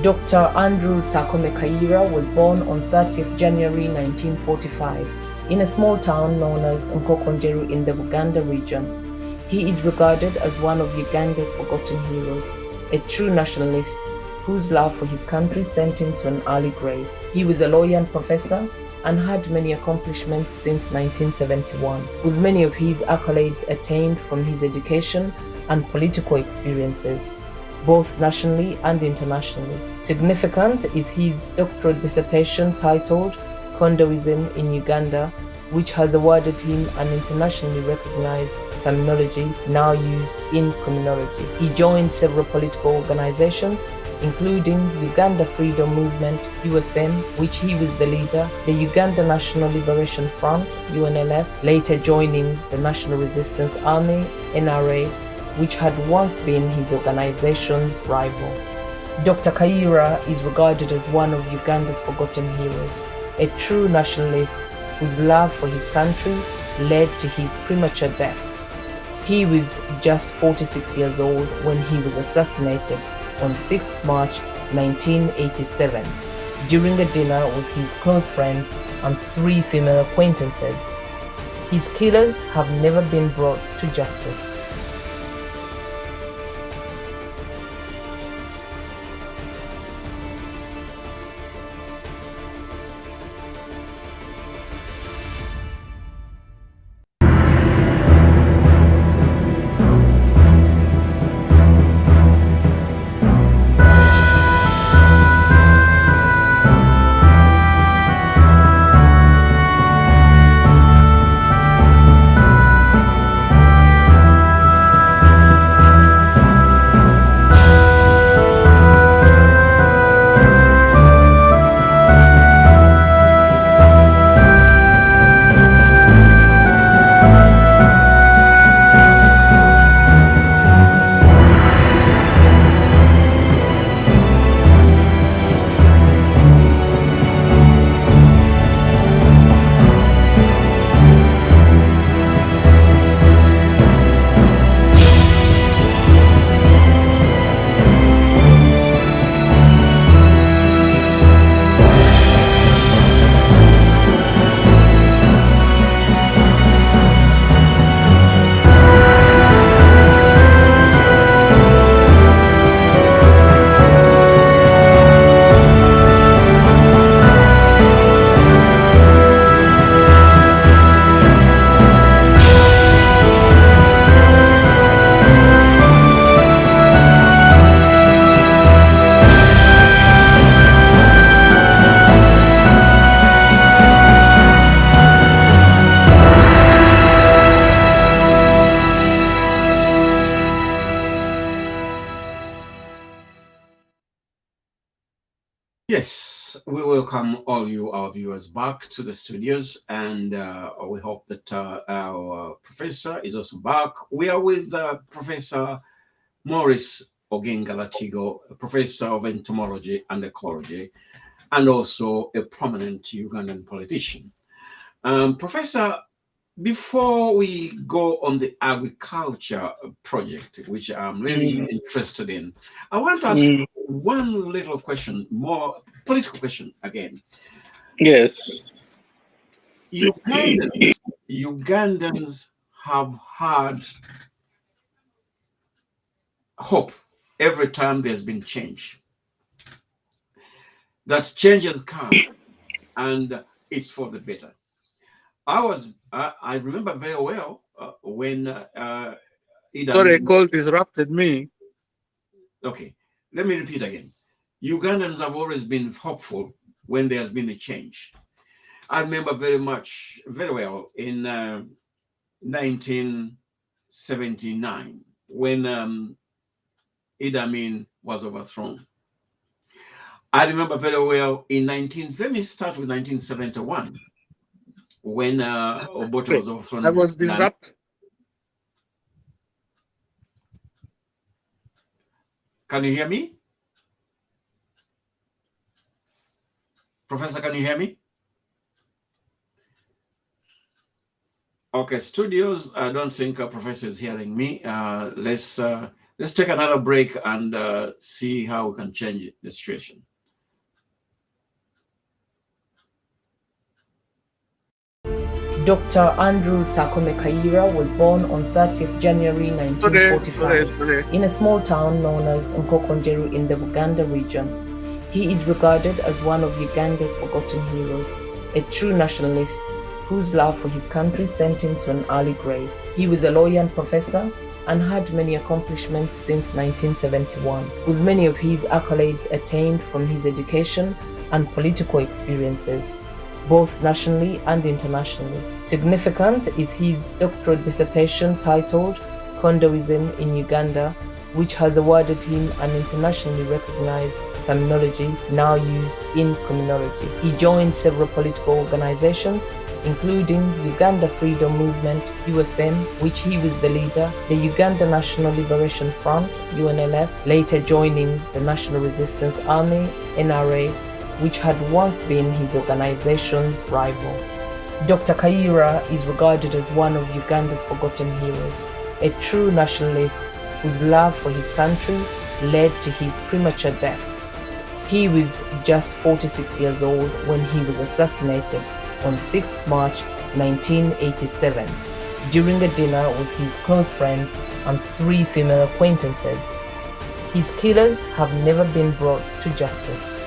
Dr. Andrew Takome Kaira was born on 30th January 1945 in a small town known as Nkokonjeru in the Uganda region. He is regarded as one of Uganda's forgotten heroes, a true nationalist whose love for his country sent him to an early grave. He was a lawyer and professor and had many accomplishments since 1971, with many of his accolades attained from his education and political experiences, both nationally and internationally. Significant is his doctoral dissertation titled Condoism in Uganda, which has awarded him an internationally recognized terminology now used in criminology. He joined several political organizations, including the Uganda Freedom Movement, UFM, which he was the leader, the Uganda National Liberation Front, UNLF, later joining the National Resistance Army, NRA, which had once been his organization's rival. Dr. Kaira is regarded as one of Uganda's forgotten heroes, a true nationalist whose love for his country led to his premature death. He was just 46 years old when he was assassinated on 6th March 1987 during a dinner with his close friends and 3 female acquaintances. His killers have never been brought to justice. Yes, we welcome all you, our viewers, back to the studios, and we hope that our professor is also back. We are with Professor Morris Ogenga Latigo, a professor of entomology and ecology, and also a prominent Ugandan politician. Professor, before we go on the agriculture project, which I'm really interested in, I want to ask one little question, more political question again. Yes. Ugandans have had hope every time there's been change. That change has come, and it's for the better. I remember very well when Sorry, a call disrupted me. Okay, let me repeat again. Ugandans have always been hopeful when there's been a change. I remember very well in 1979 when Idi Amin was overthrown. I remember very well let me start with 1971 when Obote was overthrown. I was disrupted. Can you hear me? Professor, can you hear me? Okay, studios, I don't think Professor is hearing me. Let's take another break and see how we can change the situation. Dr. Andrew Takome Kaira was born on 30th January 1945 in a small town known as Nkokonjeru in the Uganda region. He is regarded as one of Uganda's forgotten heroes, a true nationalist whose love for his country sent him to an early grave. He was a lawyer and professor and had many accomplishments since 1971, with many of his accolades attained from his education and political experiences, both nationally and internationally. Significant is his doctoral dissertation titled Condoism in Uganda, which has awarded him an internationally recognized terminology now used in criminology. He joined several political organizations, including Uganda Freedom Movement, UFM, which he was the leader, the Uganda National Liberation Front, UNNF, later joining the National Resistance Army, NRA, which had once been his organization's rival. Dr. Kaira is regarded as one of Uganda's forgotten heroes, a true nationalist whose love for his country led to his premature death. He was just 46 years old when he was assassinated on 6th March 1987 during a dinner with his close friends and 3 female acquaintances. His killers have never been brought to justice.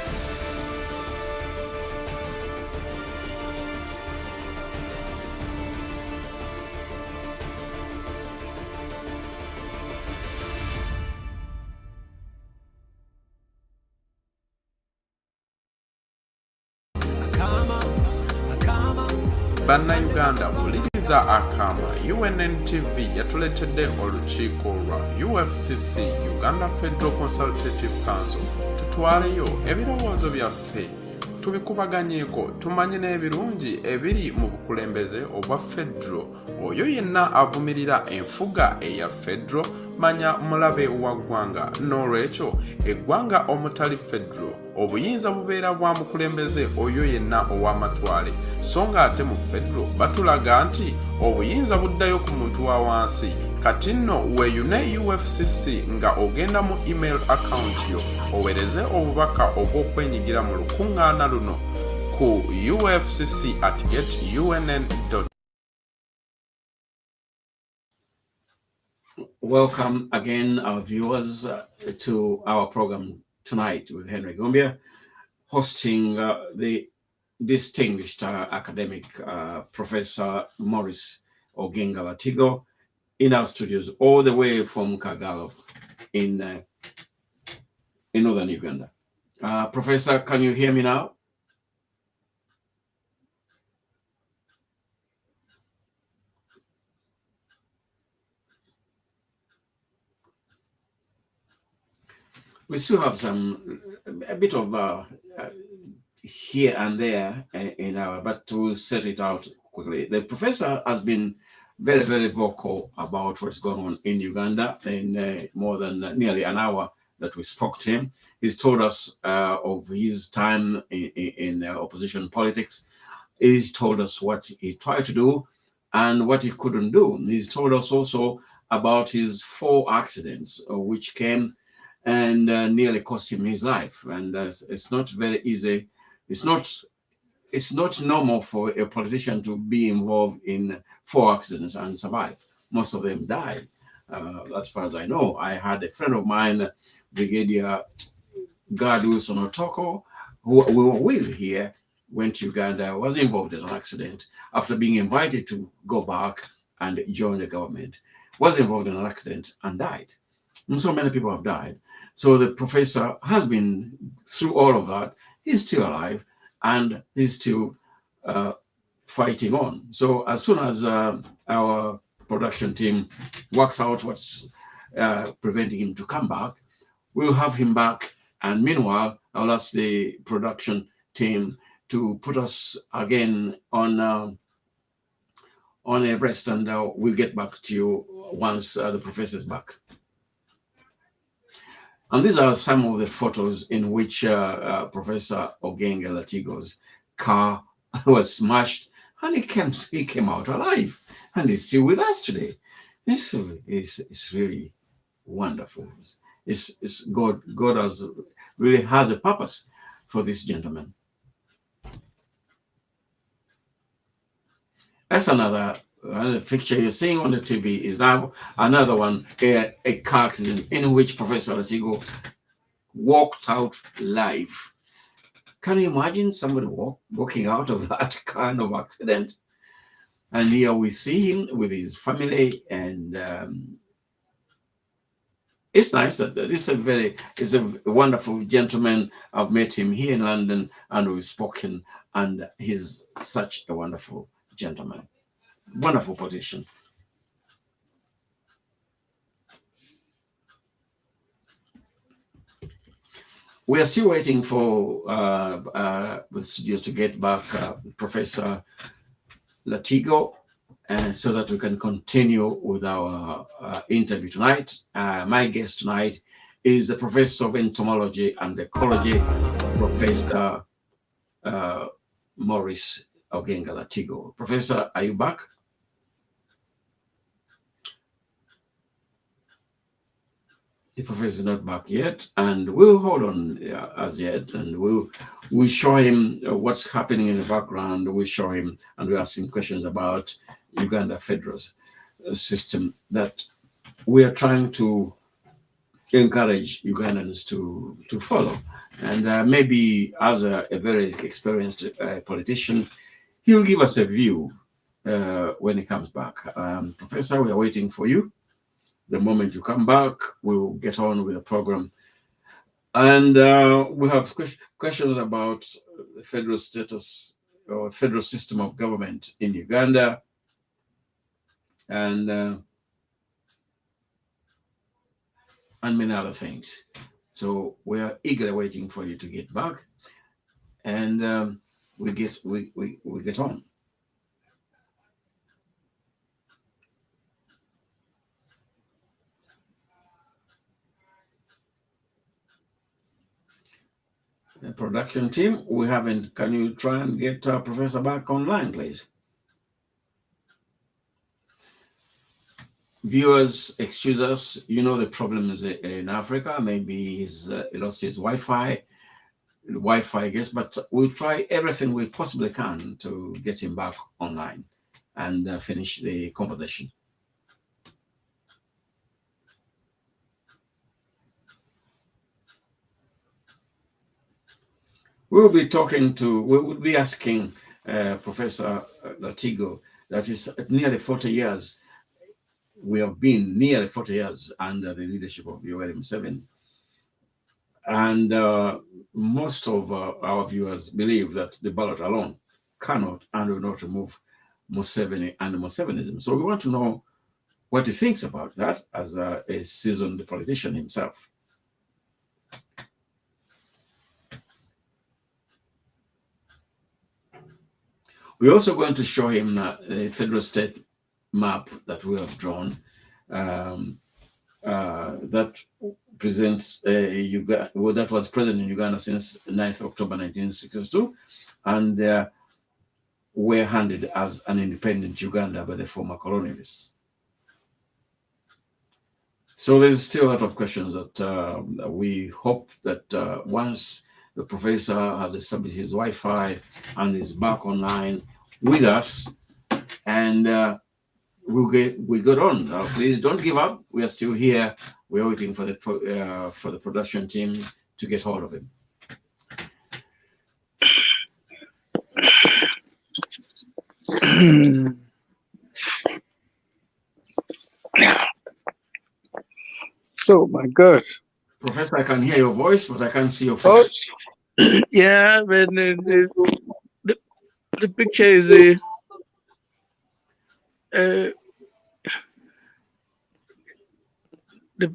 Bannayuganda wuliriza akaama UNN TV yatuletedde olukiiko lwa UFCC Uganda Federal Consultative Council. Tutwaleyo ebirowoozo byaffe tubikubaganyeeko tumanye n'ebirungi ebiri mu bukulembeze obwa federo. Oyo yenna avumirira enfuga eya federo manya mulabe wa ggwanga, n'olwekyo eggwanga omutali federo obuyinza bubeera bwa mukulembeze oyo yenna ow'amatwale, so nga ate mu federo batulaga nti obuyinza buddayo ku muntu wa wansi. Kati nno weeyune UFCC nga ogenda mu email account yo owereze obubaka obw'okwenyigira mu lukuŋŋaana luno ku ufcc@unn.com. Welcome again, our viewers, to our program tonight with Henry Gombya, hosting the distinguished academic Professor Morris Ogenga Latigo in our studios, all the way from Kagalo in northern Uganda. Professor, can you hear me now? We still have a bit of here and there in our, but to set it out quickly. The professor has been very, very vocal about what's going on in Uganda in more than nearly an hour that we spoke to him. He's told us of his time in opposition politics. He's told us what he tried to do and what he couldn't do. He's told us also about his 4 accidents, which came and nearly cost him his life. And it's not very easy. It's not normal for a politician to be involved in 4 accidents and survive. Most of them died. As far as I know, I had a friend of mine, Brigadier Gad Wilson Otoko, who we were with here, went to Uganda, was involved in an accident after being invited to go back and join the government, was involved in an accident and died. And so many people have died. So the professor has been through all of that. He's still alive and he's still fighting on. So as soon as our production team works out what's preventing him to come back, we'll have him back. And meanwhile, I'll ask the production team to put us again on a rest, and we'll get back to you once the professor's back. And these are some of the photos in which Professor Ogenga Latigo's car was smashed, and he came out alive, and he's still with us today. This is really wonderful. It's God really has a purpose for this gentleman. That's another picture you're seeing on the TV is now another one, a car accident in which Professor Latigo walked out live. Can you imagine somebody walking out of that kind of accident? And here we see him with his family, and it's nice that this is a wonderful gentleman. I've met him here in London and we've spoken, and he's such a wonderful gentleman, wonderful politician. We are still waiting for the studios to get back Professor Latigo, and so that we can continue with our interview tonight. My guest tonight is the Professor of Entomology and Ecology, Professor Morris Ogenga Latigo. Professor, are you back? The professor is not back yet, and we'll hold on as yet, and we'll show him what's happening in the background. We'll show him, and we'll ask him questions about Uganda federal system that we are trying to encourage Ugandans to follow. And maybe as a very experienced politician, he will give us a view when he comes back. Professor, we are waiting for you. The moment you come back, we'll get on with the program. And we have questions about the federal status or federal system of government in Uganda. And many other things. So we are eagerly waiting for you to get back, and we get on. The production team, we haven't. Can you try and get Professor back online, please? Viewers, excuse us. You know the problems in Africa. Maybe he lost his Wi-Fi, I guess. But we'll try everything we possibly can to get him back online and finish the conversation. We will be asking Professor Latigo, that is nearly 40 years. We have been nearly 40 years under the leadership of Yoweri Museveni. And most of our viewers believe that the ballot alone cannot and will not remove Museveni and Musevenism. So we want to know what he thinks about that as a seasoned politician himself. We're also going to show him the federal state map that we have drawn that presents Uganda, well, that was present in Uganda since 9th October 1962, and were handed as an independent Uganda by the former colonialists. So there's still a lot of questions that we hope that once the professor has established his Wi-Fi and is back online with us, and we got on. Please don't give up. We are still here. We're waiting for the production team to get hold of him. Oh my God, Professor, I can hear your voice, but I can't see your face. Oh, yeah, but the picture is the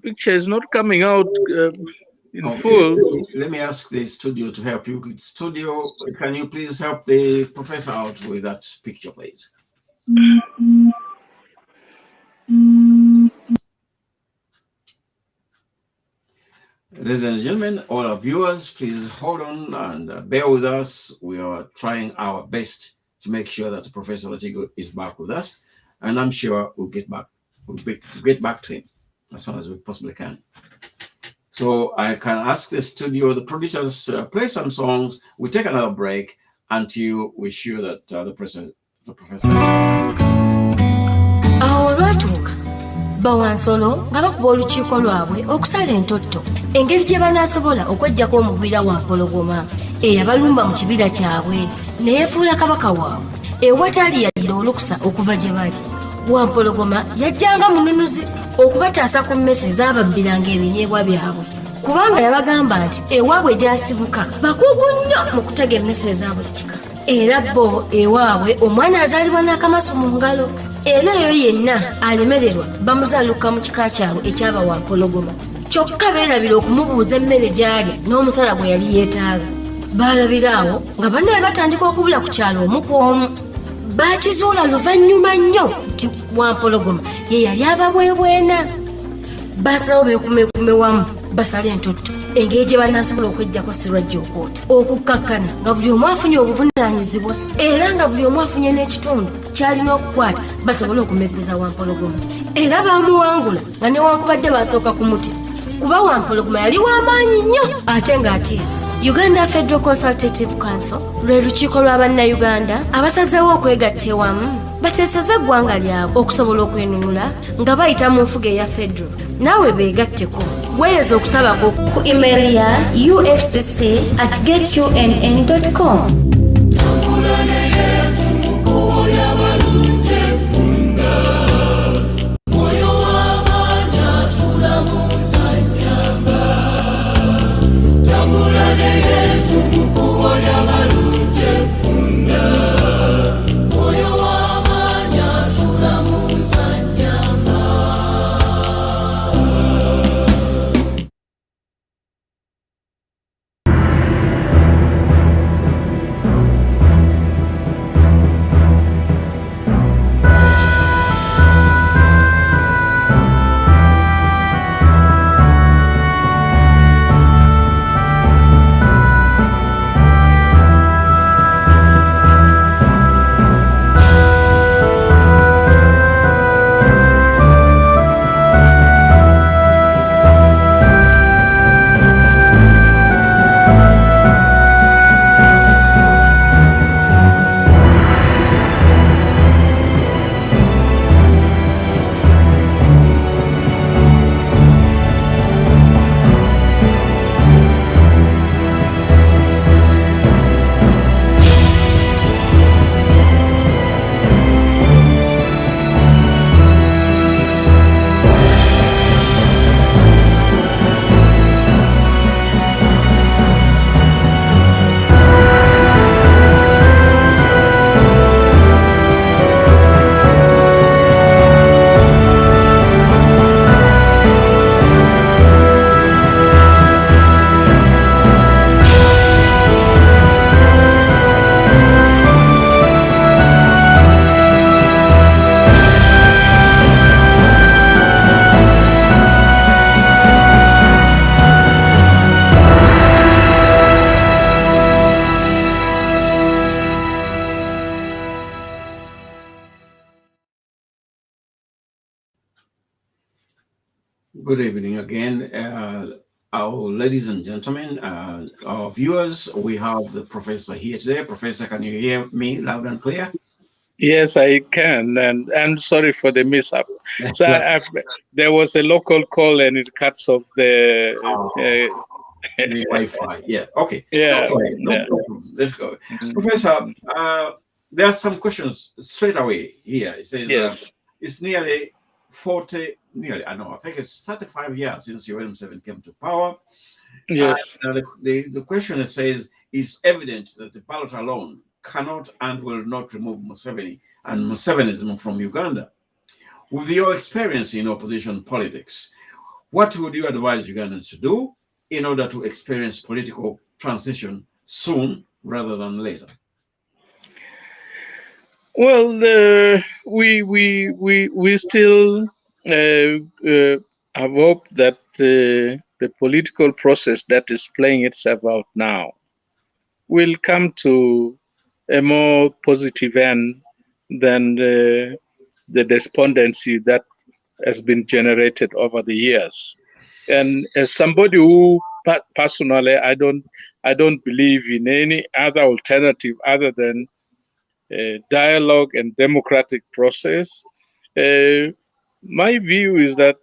picture is not coming out in full. Let me ask the studio to help you. Studio, can you please help the professor out with that picture, please? Ladies and gentlemen, all our viewers, please hold on and bear with us. We are trying our best to make sure that Professor Latigo is back with us, and I'm sure we'll get back to him as soon as we possibly can. So I can ask the studio, the producers, play some songs. We take another break until we're sure that the professor. Bawansolo nga bakuba olukiiko lwabwe okusala entotto engeri gye banaasobola okweggyako omugwira wa mpologoma eyabalumba mu kibira kyabwe ne yeefuula kabaka waabwe ewatali yadde olukusa okuva gye bali. Wampologoma yajjanga mununuzi okubataasa ku mmese ezaababbiranga ebinyeebwa byabwe, kubanga yabagamba nti ewaabwe gy'asibuka bakugu nnyo mu kutega emmese eza buli kika. Era bo ewaabwe omwana azaalibwa n'akamaso mu ngalo, era eyo yenna alemererwa bamuzaaluka mu kika kyabwe ekyaba Wampologoma. Kyokka beerabira okumubuuza emmere gy'alya n'omusala gwe yali yeetaaga. Baalabira awo nga bannaye batandika okubula ku kyalo omu ku omu. Baakizuula luvannyuma nnyo nti Wampologoma ye yali ababwebwena. Baasalawo beekumeekume wamu basale entotto engeri gye banaasobola okweggyako sirwajja okwoota, okukkakkana nga buli omu afunye obuvunaanyizibwa era nga buli omu afunye n'ekitundu ky'alina okukwata basobole okumegguza Wampologoma. Era baamuwangula nga newankubadde baasooka kumutya, kuba Wampologoma yali w'amaanyi nnyo ate ng'atiisa. Uganda Federal Consultative Council lwe lukiiko lwa bannayuganda abasazeewo okwegatta ewamu bateeseze eggwanga lyabwe okusobola okwenunula nga bayita mu nfuga eya federal. Naawe beegatteko. Weeyeza okusabako ku email ya ufcc@getunn.com. Good evening again, our ladies and gentlemen, our viewers. We have the professor here today. Professor, can you hear me loud and clear? Yes, I can, and I'm sorry for the mishap. So there was a local call, and it cuts off the. The Wi-Fi. Yeah. Okay. Yeah. All right. No Yeah. problem. Let's go, Mhm. Professor. There are some questions straight away here. It says Yes. it's nearly 40, nearly. I know. I think it's 35 years since UNN came to power. Yes. The question says, it's evident that the ballot alone cannot and will not remove Museveni and Musevenism from Uganda. With your experience in opposition politics, what would you advise Ugandans to do in order to experience political transition soon rather than later? Well, we still have hope that the political process that is playing itself out now will come to a more positive end than the despondency that has been generated over the years. And as somebody who personally, I don't believe in any other alternative other than dialogue and democratic process. My view is that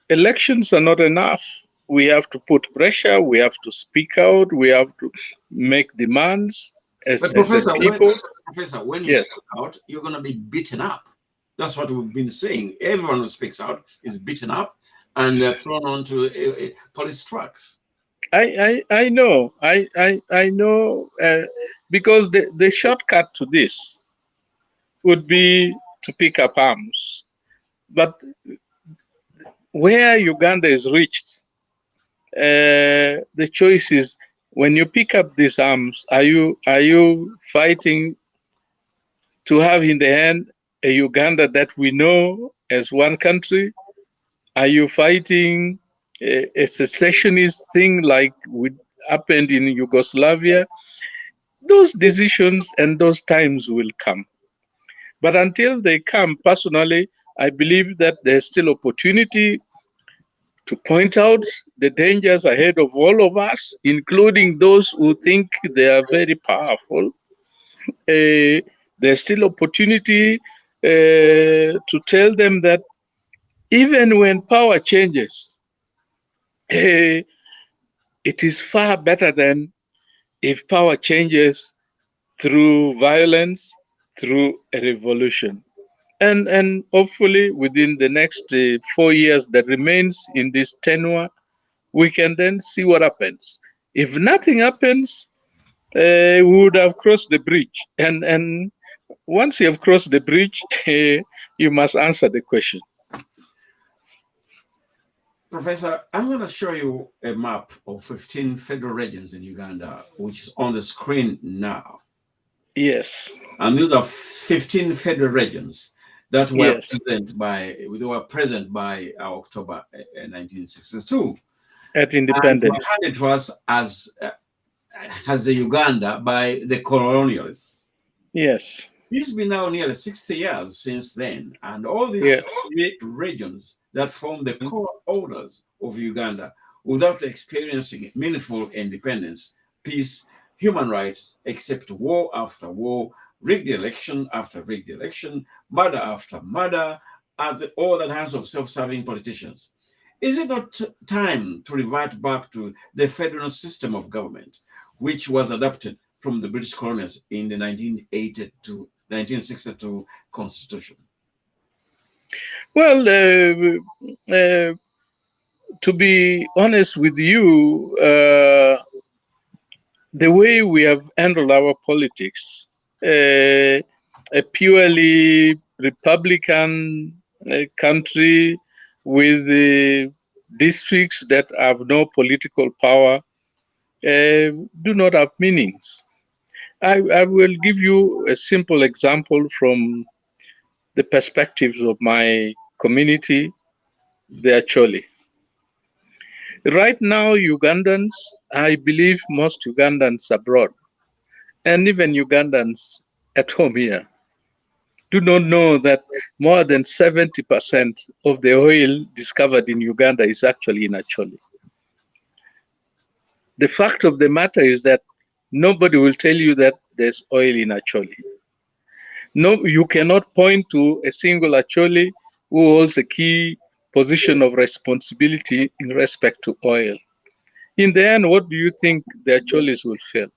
elections are not enough. We have to put pressure. We have to speak out. We have to make demands as But a people. Professor, when you Yes. speak out, you're going to be beaten up. That's what we've been saying. Everyone who speaks out is beaten up and thrown onto police trucks. I know. I know because the shortcut to this would be to pick up arms. But where Uganda is reached, the choice is when you pick up these arms, are you fighting to have in the hand a Uganda that we know as one country? Are you fighting a secessionist thing like what happened in Yugoslavia? Those decisions and those times will come. But until they come, personally, I believe that there's still opportunity to point out the dangers ahead of all of us, including those who think they are very powerful. There's still opportunity to tell them that even when power changes, it is far better than if power changes through violence, through a revolution. And hopefully within the next 4 years that remains in this tenure, we can then see what happens. If nothing happens, we would have crossed the bridge. And once you have crossed the bridge, you must answer the question. Professor, I'm going to show you a map of 15 federal regions in Uganda, which is on the screen now. Yes. And these are 15 federal regions that were Yes. present by October 1962. At independence. And handed to us as a Uganda by the colonialists. Yes. It's been now nearly 60 years since then, and all these regions that form the core orders of Uganda without experiencing meaningful independence, peace, human rights, except war after war, rigged election after rigged election, murder after murder, and all that hands of self-serving politicians. Is it not time to revert back to the federal system of government, which was adopted from the British colonies in the 1962 Constitution? Well, to be honest with you, the way we have handled our politics, a purely Republican country with districts that have no political power, do not have meanings. I will give you a simple example from the perspectives of my community, the Acholi. Right now, Ugandans, I believe most Ugandans abroad, and even Ugandans at home here, do not know that more than 70% of the oil discovered in Uganda is actually in Acholi. The fact of the matter is that nobody will tell you that there's oil in Acholi. No, you cannot point to a single Acholi who holds a key position of responsibility in respect to oil. In the end, what do you think the Acholis will feel?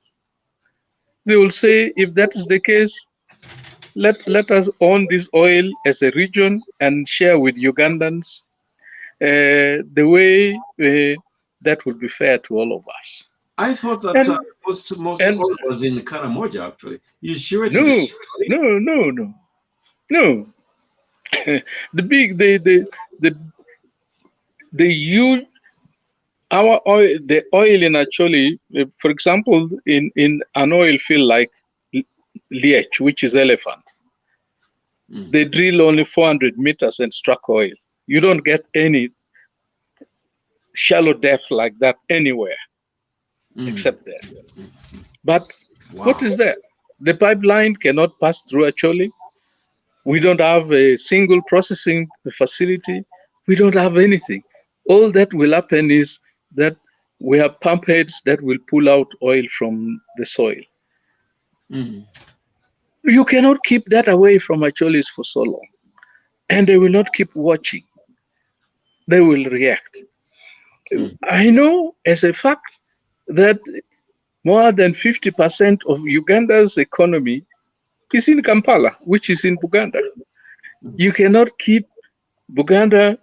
They will say, if that is the case, let us own this oil as a region and share with Ugandans the way that would be fair to all of us. I thought that most oil was in Karamoja, actually. You sure it is? No. The oil in Acholi, for example, in an oil field like Liech, which is elephant, they drill only 400 meters and struck oil. You don't get any shallow depth like that anywhere except there. But what is there? The pipeline cannot pass through Acholi. We don't have a single processing facility. We don't have anything. All that will happen is that we have pump heads that will pull out oil from the soil. You cannot keep that away from Acholis for so long. And they will not keep watching. They will react. I know as a fact that more than 50% of Uganda's economy is in Kampala, which is in Buganda. You cannot keep Buganda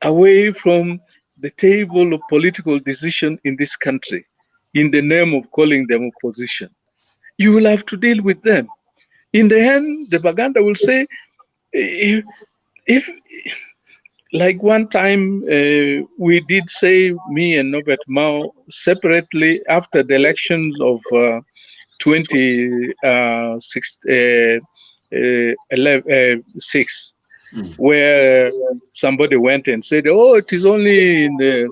away from the table of political decision in this country in the name of calling them opposition. You will have to deal with them. In the end, the Buganda will say, if like one time we did say, me and Norbert Mao, separately after the elections of 2006, where somebody went and said, "Oh, it is only in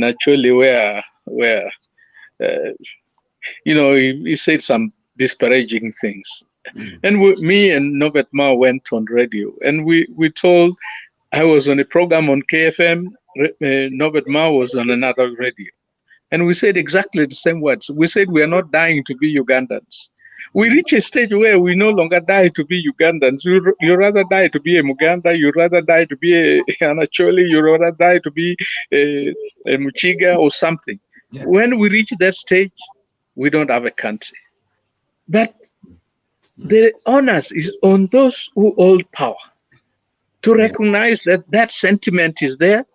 actually where he said some disparaging things." And me and Norbert Mao went on radio, and we told, I was on a program on KFM, Norbert Mao was on another radio. And we said exactly the same words. We said we are not dying to be Ugandans. We reach a stage where we no longer die to be Ugandans. You rather die to be a Muganda, you rather die to be an Acholi, you rather die to be a Muchiga or something. Yeah. When we reach that stage, we don't have a country. But the onus is on those who hold power to recognize that that sentiment is there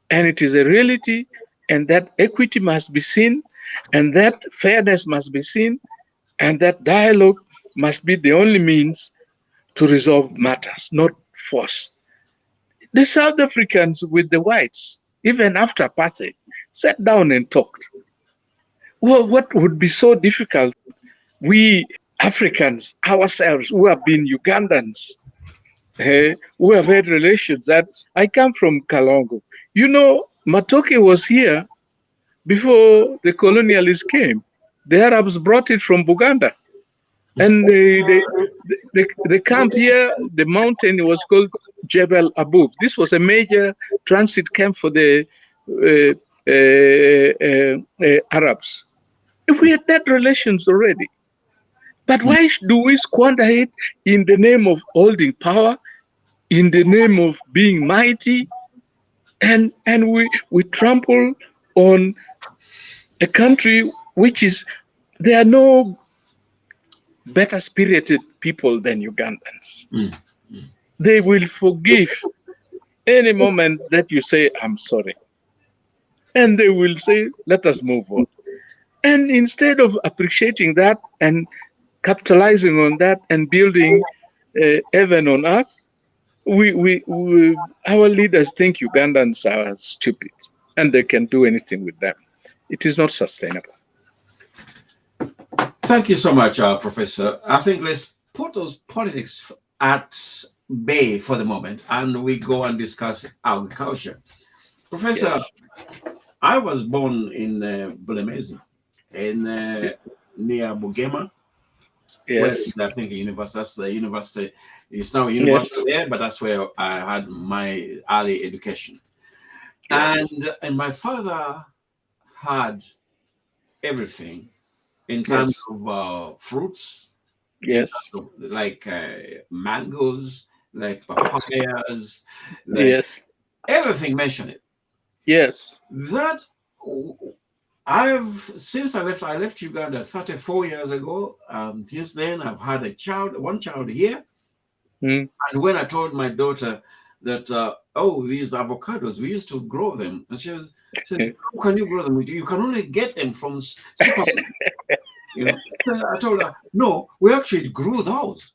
and it is a reality, and that equity must be seen, and that fairness must be seen, and that dialogue must be the only means to resolve matters, not force. The South Africans with the whites, even after apartheid, sat down and talked. Well, what would be so difficult? We Africans ourselves, who have been Ugandans, who have had relations. That I come from Kalongo. You know, Matoke was here before the colonialists came. The Arabs brought it from Buganda. And the camp here, the mountain was called Jebel Abub. This was a major transit camp for the Arabs. We had that relations already. But why do we squander it in the name of holding power, in the name of being mighty, and we trample on a country which is, there are no better spirited people than Ugandans. They will forgive any moment that you say, I'm sorry. And they will say, let us move on. And instead of appreciating that and capitalizing on that and building heaven on earth, our leaders think Ugandans are stupid and they can do anything with them. It is not sustainable. Thank you so much, Professor. I think let's put those politics at bay for the moment and we go and discuss agriculture. Professor, yes. I was born in Bulemezi, near Bugema, Where Yes. I think university, that's the university. It's now a university there, but that's where I had my early education. Yes. And my father had everything in terms Yes. of fruits, in Yes. terms of like mangoes, like papayas, like Yes. everything mentioned it. Yes. That since I left Uganda 34 years ago. Since then, I've had one child here. Mm. And when I told my daughter that, oh, these avocados, we used to grow them, and she said, how can you grow them? You can only get them from supermarket. You know, so I told her, no, we actually grew those.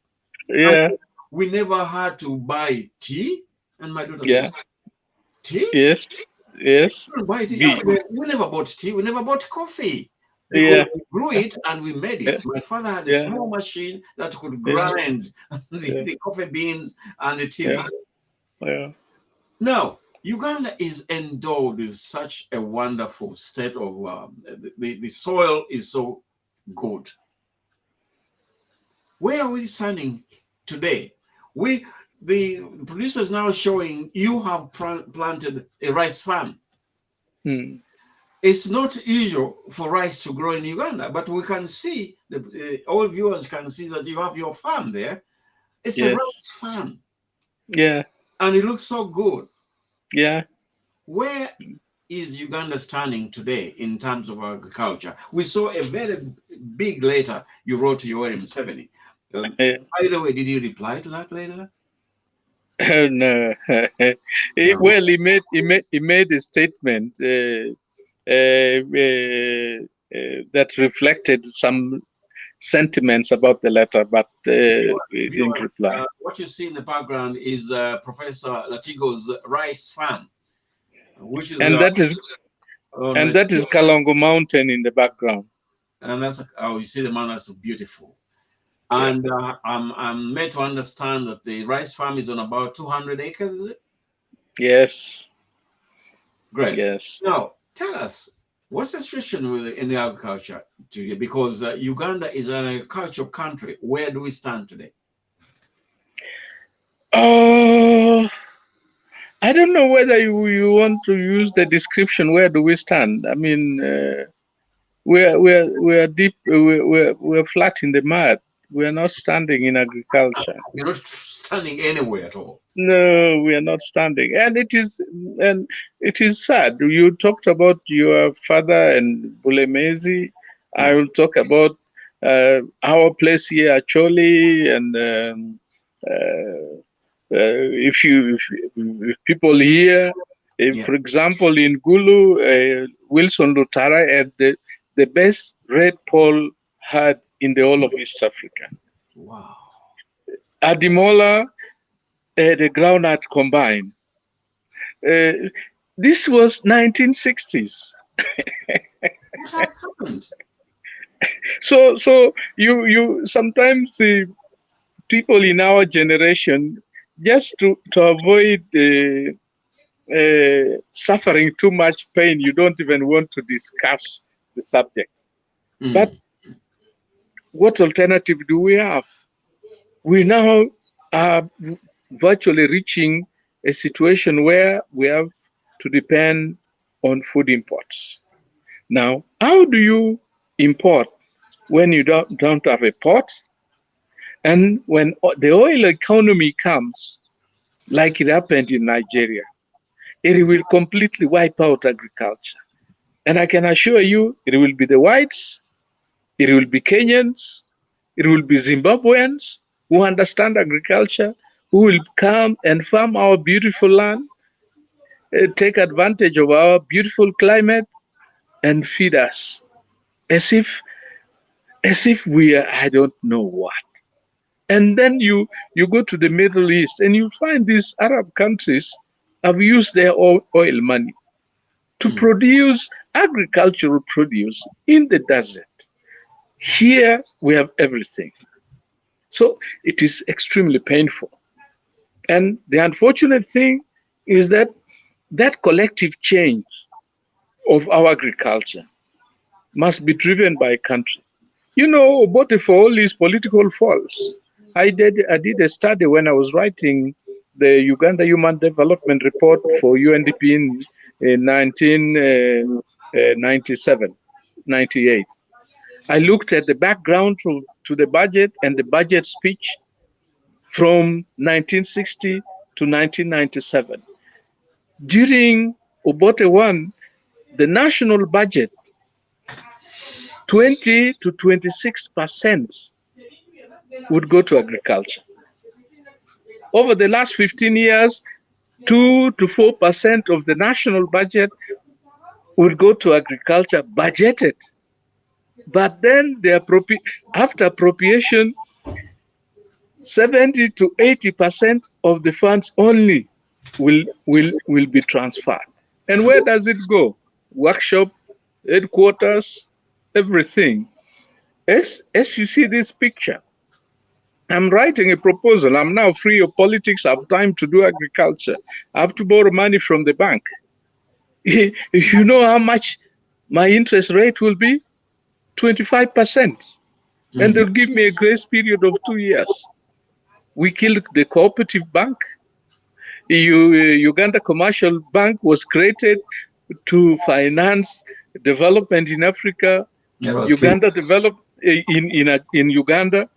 Yeah. And we never had to buy tea. And my daughter Yeah. said, tea? Yes. Yes. We don't buy tea. Yeah, Be. we never bought tea. We never bought coffee because Yeah. we grew it and we made Yeah. it. My father had a Yeah. small machine that could Yeah. grind Yeah. the coffee beans and the tea. Yeah. Yeah. Now, Uganda is endowed with such a wonderful state of the soil is so good. Where are we standing today? The producers now showing you have planted a rice farm. Mm. It's not usual for rice to grow in Uganda, but we can see, all viewers can see that you have your farm there. It's a Yes. rice farm. Yeah. And it looks so good. Yeah. Where is Uganda standing today in terms of agriculture? We saw a very big letter you wrote to Yoweri Museveni. By the way, did you reply to that letter? No. No. Well, he made a statement that reflected some sentiments about the letter, but he didn't reply. What you see in the background is Professor Latigo's rice farm, which is And that is Kalongo Mountain in the background. And that's you see the man, that's so beautiful. And I'm made to understand that the rice farm is on about 200 acres, is it? Yes. Great. Yes. Now, tell us, what's the situation in the agriculture today? Because Uganda is an agricultural country. Where do we stand today? Oh, I don't know whether you want to use the description. Where do we stand? I mean, we're deep. We're flat in the mud. We are not standing in agriculture. You're not standing anywhere at all. No, we are not standing, and it is sad. You talked about your father and Bulemezi. I Yes. will talk about our place here, Acholi, and if people here, Yeah. for example, in Gulu, Wilson Lutara had the best red pole herd in the whole of East Africa. Wow. Adimola, the groundnut combined. This was 1960s. What happened? So you sometimes people in our generation, just to avoid suffering too much pain, you don't even want to discuss the subject. But what alternative do we have? We now are virtually reaching a situation where we have to depend on food imports. Now, how do you import when you don't have a port? And when the oil economy comes, like it happened in Nigeria, it will completely wipe out agriculture. And I can assure you, it will be the whites, it will be Kenyans, it will be Zimbabweans who understand agriculture, who will come and farm our beautiful land, take advantage of our beautiful climate, and feed us as if we are, I don't know what. And then you go to the Middle East and you find these Arab countries have used their oil money to produce agricultural produce in the desert. Here we have everything. So it is extremely painful. And the unfortunate thing is that collective change of our agriculture must be driven by a country. You know, but for all these political faults, I did a study when I was writing the Uganda Human Development Report for UNDP in 1997, 98. I looked at the background to the budget and the budget speech from 1960 to 1997. During Obote 1, the national budget, 20 to 26% would go to agriculture. Over the last 15 years, 2 to 4% of the national budget would go to agriculture budgeted. But then after appropriation, 70 to 80% of the funds only will be transferred. And where does it go? Workshop, headquarters, everything. As you see this picture, I'm writing a proposal. I'm now free of politics. I have time to do agriculture. I have to borrow money from the bank. If you know how much my interest rate will be, 25%. And they'll give me a grace period of 2 years. We killed the cooperative bank. Uganda Commercial Bank was created to finance development in Africa. Uganda developed in Uganda.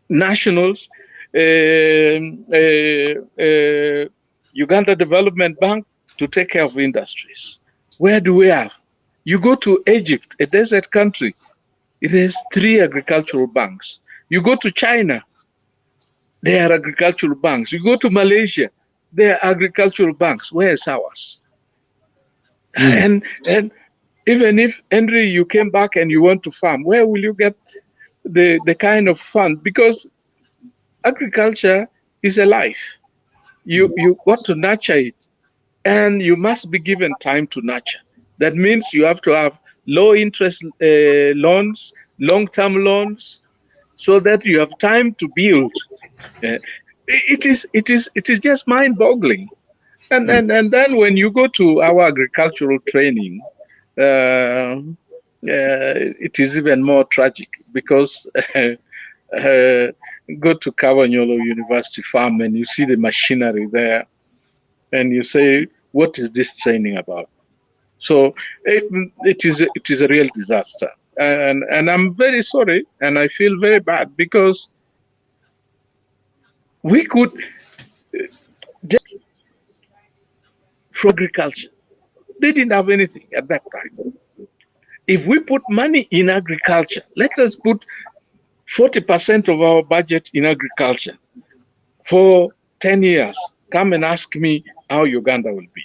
Nationals, Uganda Development Bank to take care of industries. Where do we have? You go to Egypt, a desert country, it has 3 agricultural banks. You go to China, there are agricultural banks. You go to Malaysia, there are agricultural banks. Where is ours? And even if, Henry, you came back and you want to farm, where will you get the kind of fund? Because agriculture is a life. You got to nurture it, and you must be given time to nurture. That means you have to have low interest loans, long-term loans, so that you have time to build. It is just mind-boggling. And then when you go to our agricultural training, it is even more tragic, because go to Kawanyolo University Farm and you see the machinery there, and you say, what is this training about? So it is a real disaster. And I'm very sorry, and I feel very bad, because we could for agriculture. They didn't have anything at that time. If we put money in agriculture, let us put 40% of our budget in agriculture for 10 years. Come and ask me how Uganda will be.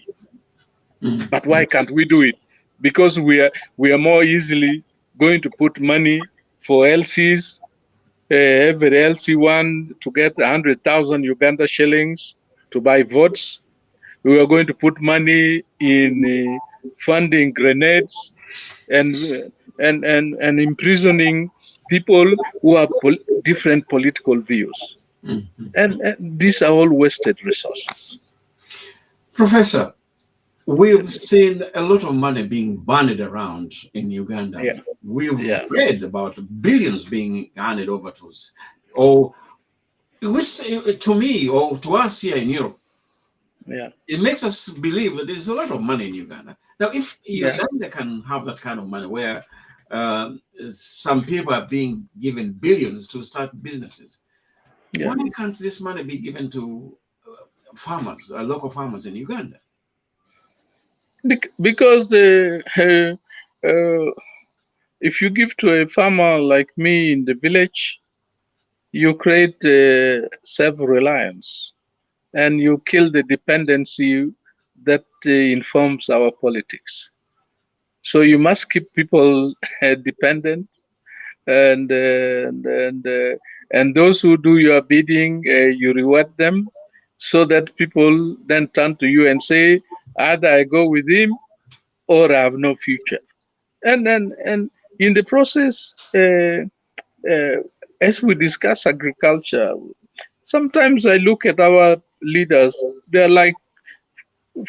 But why can't we do it? Because we are more easily going to put money for LCs, every LC1 to get 100,000 Uganda shillings to buy votes. We are going to put money in funding grenades and imprisoning people who have different political views. And these are all wasted resources. Professor, we've seen a lot of money being bandied around in Uganda. Yeah. We've read about billions being handed over to us. Or which, to me, or to us here in Europe, it makes us believe that there's a lot of money in Uganda. Now, if Uganda can have that kind of money where some people are being given billions to start businesses, why can't this money be given to farmers, local farmers in Uganda? Because if you give to a farmer like me in the village, you create self-reliance, and you kill the dependency that informs our politics. So you must keep people dependent, and those who do your bidding, you reward them, so that people then turn to you and say, either I go with him or I have no future. And in the process, as we discuss agriculture, sometimes I look at our leaders, they're like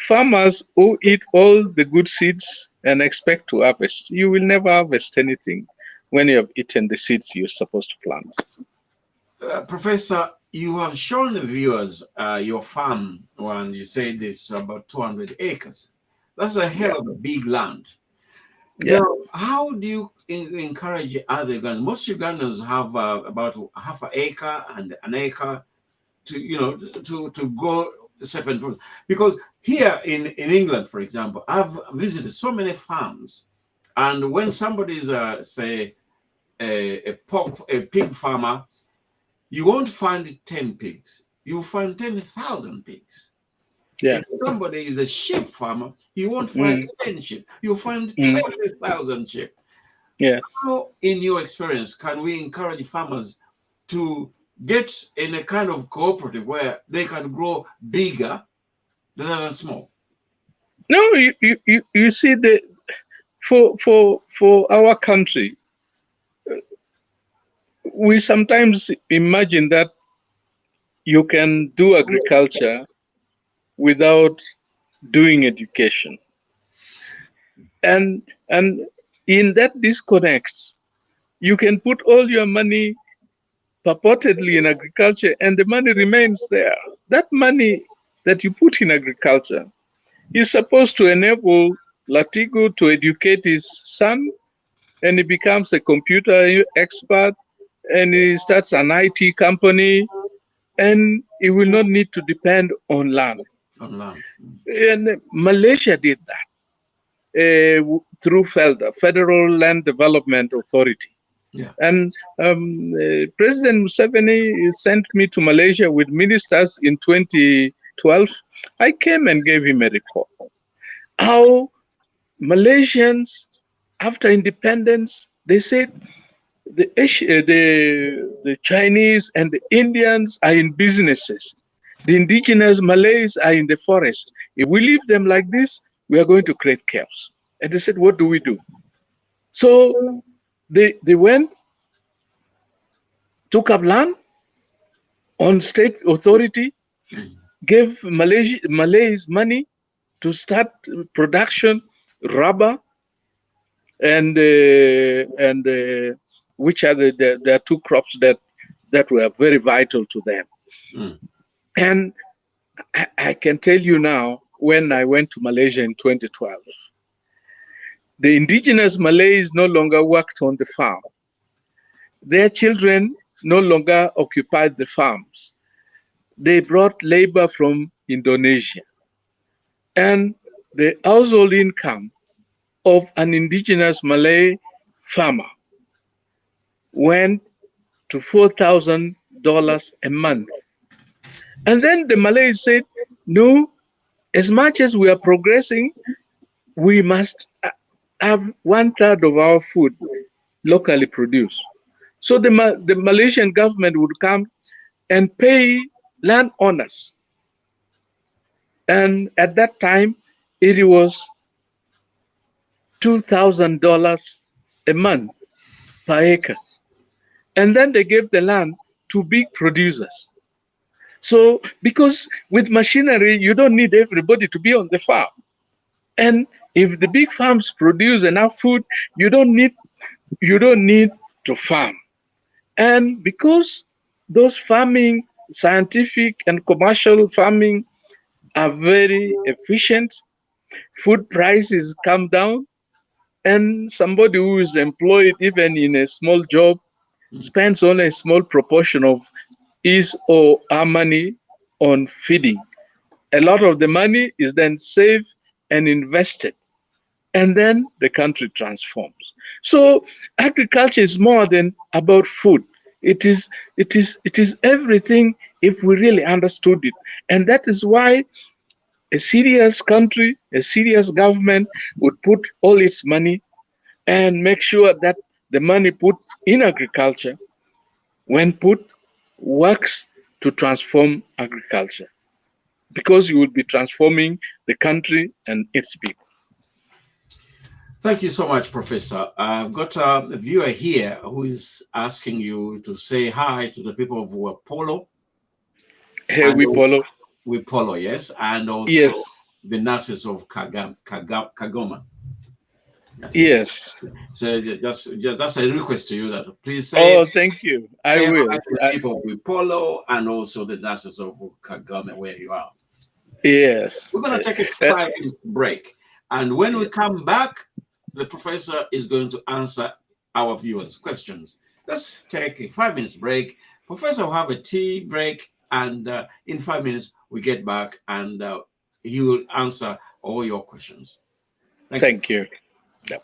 farmers who eat all the good seeds and expect to harvest. You will never harvest anything when you have eaten the seeds you're supposed to plant. Professor, you have shown the viewers your farm when you said it's about 200 acres. That's a hell of a big land. Yeah. Now, how do you encourage other Ugandans? Most Ugandans have about half an acre and an acre to go certain food. Because here in England, for example, I've visited so many farms, and when somebody is say a pig farmer, you won't find 10 pigs. You find 10,000 pigs. Yeah. If somebody is a sheep farmer, you won't find 10 sheep. You find 20,000 sheep. Yeah. How, in your experience, can we encourage farmers to get in a kind of cooperative where they can grow bigger rather than small? No, you see, for our country, we sometimes imagine that you can do agriculture without doing education. And in that disconnect, you can put all your money purportedly in agriculture and the money remains there. That money that you put in agriculture is supposed to enable Latigo to educate his son, and he becomes a computer expert, and he starts an IT company, and he will not need to depend on land. And Malaysia did that through FELDA, Federal Land Development Authority. Yeah. And President Museveni sent me to Malaysia with ministers in 2012. I came and gave him a report. How Malaysians, after independence, they said the Chinese and the Indians are in businesses. The indigenous Malays are in the forest. If we leave them like this, we are going to create chaos. And they said, what do we do? So they went, took up land on state authority, gave Malays money to start production, rubber, and which are there are two crops that were very vital to them. And I can tell you now, when I went to Malaysia in 2012, the indigenous Malays no longer worked on the farm. Their children no longer occupied the farms. They brought labor from Indonesia. And the household income of an indigenous Malay farmer went to $4,000 a month. And then the Malays said, no, as much as we are progressing, we must have 1/3 of our food locally produced. So the Malaysian government would come and pay landowners. And at that time, it was $2,000 a month per acre. And then they gave the land to big producers. So, because with machinery, you don't need everybody to be on the farm. And if the big farms produce enough food, you don't need to farm. And because those farming, scientific and commercial farming are very efficient, food prices come down, and somebody who is employed even in a small job spends only a small proportion of his or her money on feeding. A lot of the money is then saved and invested, and then the country transforms. So agriculture is more than about food. It is everything if we really understood it. And that is why a serious country, a serious government would put all its money and make sure that the money put in agriculture, when put, works to transform agriculture, because you will be transforming the country and its people. Thank you so much, Professor. I've got a viewer here who is asking you to say hi to the people of Polo. Hey, we Polo, yes, and also yes, the nurses of Kagoma. Yes. So just that's a request to you that please say. Oh, thank you. I Say will. hi to the people of Polo and also the nurses of Kagame where you are. Yes. We're going to take a 5-minute break. And when we come back, the professor is going to answer our viewers' questions. Let's take a 5-minute break. Professor will have a tea break. And in 5 minutes, we get back and he will answer all your questions. Thank you. Yep.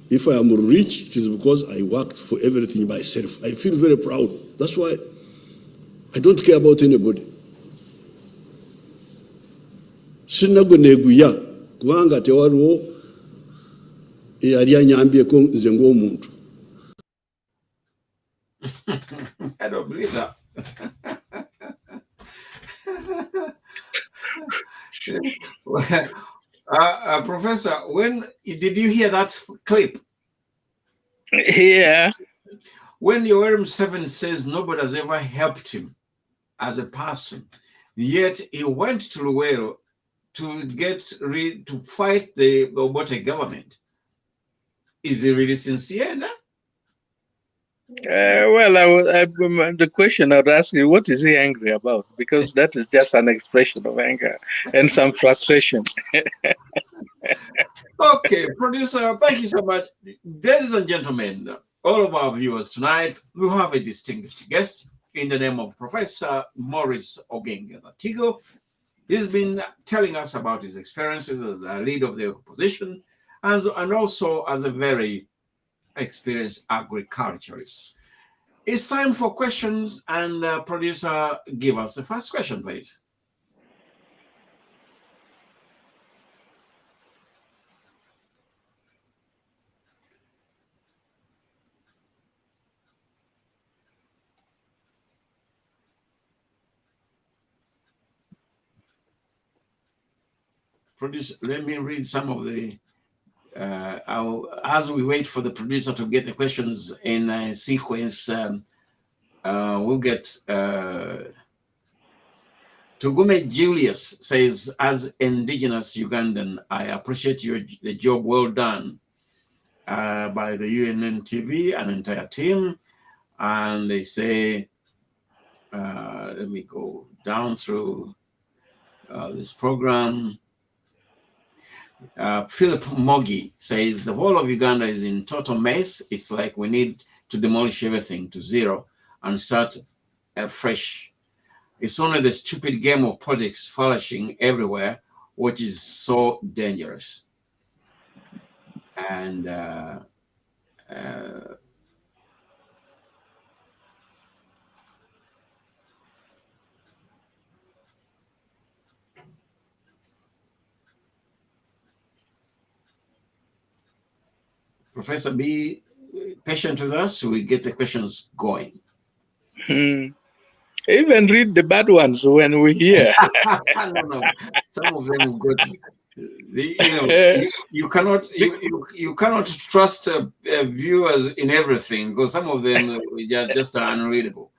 If I am rich, it is because I worked for everything myself. I feel very proud. That's why I don't care about anybody. Sinagoneguya kubanga tewaliwo eyali anyambyeko nze ng'omuntu. I don't believe that. Professor, when did you hear that clip? Yeah. When Yoweri Museveni says nobody has ever helped him as a person, yet he went to Luwero to fight the Obote government. Is he really sincere now? Well, the question I would ask you, what is he angry about? Because that is just an expression of anger and some frustration. Okay, producer, thank you so much. Ladies and gentlemen, all of our viewers tonight, we have a distinguished guest in the name of Professor Morris Ogenga Latigo. He's been telling us about his experiences as a leader of the opposition and also as a very experienced agriculturist. It's time for questions, and producer, give us the first question, please. Producer, let me read some of the as we wait for the producer to get the questions in a sequence, we'll get Tugume Julius says, as indigenous Ugandan, I appreciate the job well done by the UNN TV and entire team. And they say, let me go down through this program. Philip Mogi says the whole of Uganda is in total mess. It's like we need to demolish everything to zero and start fresh. It's only the stupid game of politics flourishing everywhere, which is so dangerous. And Professor, be patient with us. We get the questions going. Even read the bad ones when we hear. No. Some of them got. You cannot trust viewers in everything, because some of them just are unreadable.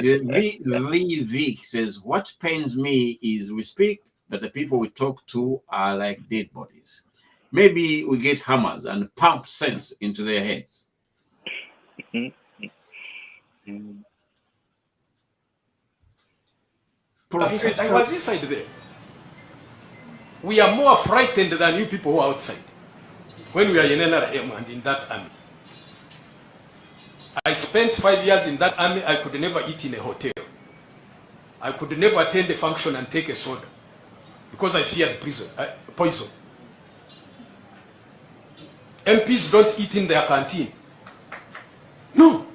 V says, what pains me is we speak, but the people we talk to are like dead bodies. Maybe we get hammers and pump sense into their heads. Professor, I was inside there. We are more frightened than you people who are outside. When we are in NRM and in that army. I spent 5 years in that army. I could never eat in a hotel. I could never attend a function and take a soda because I feared poison. MPs don't eat in their canteen. No.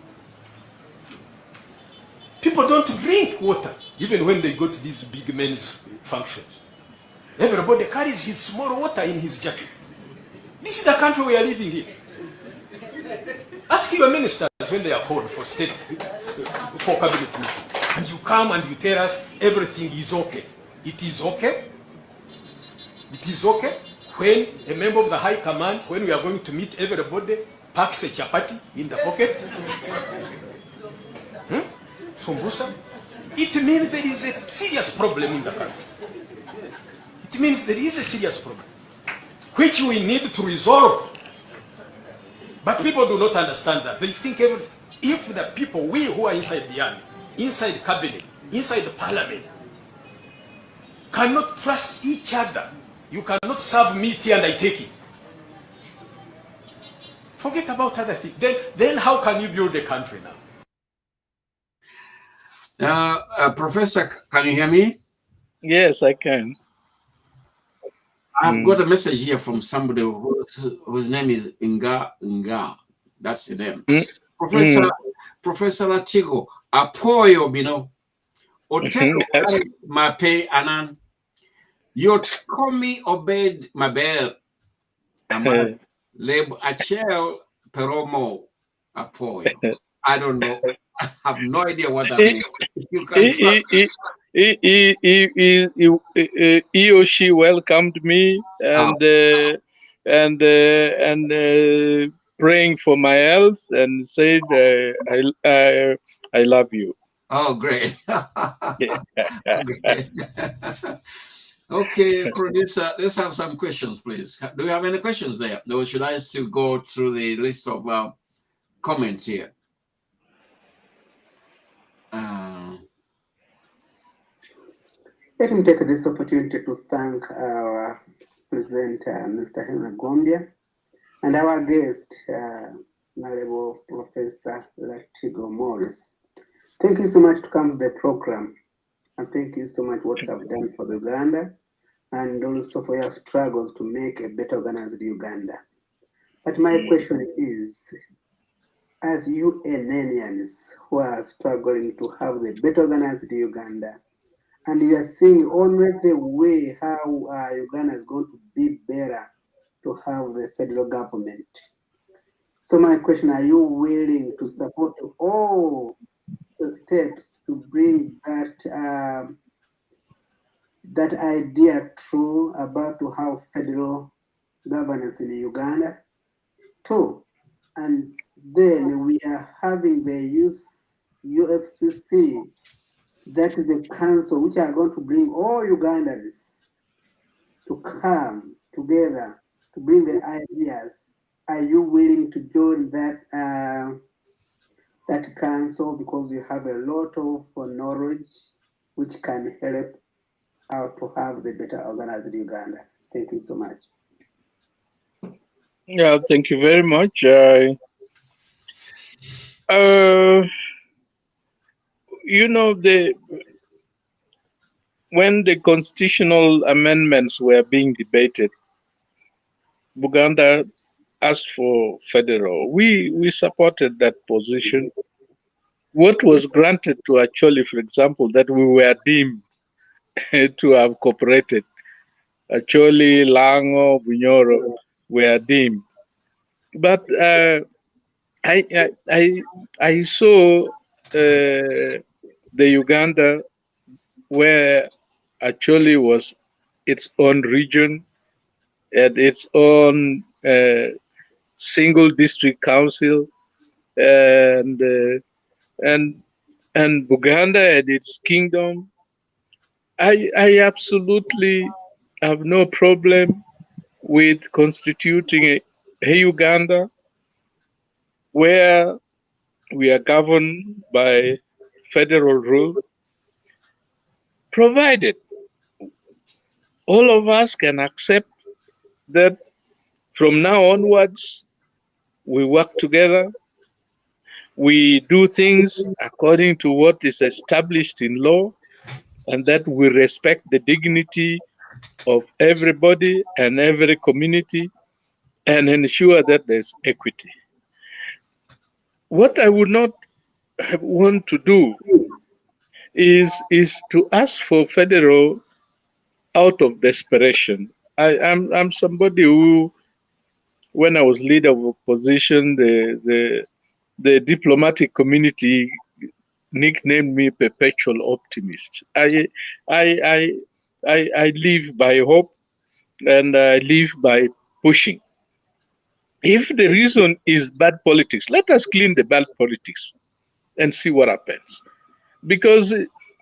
People don't drink water, even when they go to these big men's functions. Everybody carries his small water in his jacket. This is the country we are living in. Ask your ministers when they are called for state, for cabinet meeting. And you come and you tell us everything is okay. It is okay. It is okay. When a member of the high command, when we are going to meet everybody, packs a chapati in the pocket. Sumbusa. It means there is a serious problem in the country. It means there is a serious problem, which we need to resolve. But people do not understand that. They think if the people, we who are inside the army, inside cabinet, inside the parliament, cannot trust each other. You cannot serve meat and I take it. Forget about other things. Then how can you build a country now? Professor, can you hear me? Yes, I can. I've got a message here from somebody whose name is Nga. That's the name. Professor Latigo, Apoyo Bino, Oteko Mape Anan, Yot Komi Obed Maber, Aman, Leb Achel Peromo Apoyo. I don't know. I have no idea what that means. You can he or she welcomed me and praying for my health and said, I love you. Oh, great. Great. Okay, producer, let's have some questions, please. Do you have any questions there? Or should I still go through the list of comments here? Let me take this opportunity to thank our presenter, Mr. Henry Gombya, and our guest, Honorable Professor Latigo Morris. Thank you so much to come to the program, and thank you so much what you have done for Uganda, and also for your struggles to make a better organized Uganda. But my question is, as UNNians who are struggling to have the better organized Uganda, and you are seeing only the way how Uganda is going to be better to have the federal government. So my question, are you willing to support all the steps to bring that that idea true about to have federal governance in Uganda? Two, and then we are having the UFCC, that is the council which are going to bring all Ugandans to come together to bring the ideas. Are you willing to join that that council, because you have a lot of knowledge which can help out to have the better organized Uganda? Thank you so much. Yeah, thank you very much. You know, when the constitutional amendments were being debated, Buganda asked for federal. We supported that position. What was granted to Acholi, for example, that we were deemed to have cooperated. Acholi, Lango, Bunyoro were deemed. But I saw the Uganda where Acholi was its own region and its own single district council, and Buganda and its kingdom. I absolutely have no problem with constituting a Uganda where we are governed by federal rule, provided all of us can accept that from now onwards we work together, we do things according to what is established in law, and that we respect the dignity of everybody and every community and ensure that there's equity. What I would not want to do is to ask for federal out of desperation. I'm somebody who, when I was leader of opposition, the diplomatic community nicknamed me perpetual optimist. I live by hope, and I live by pushing. If the reason is bad politics, let us clean the bad politics and see what happens. Because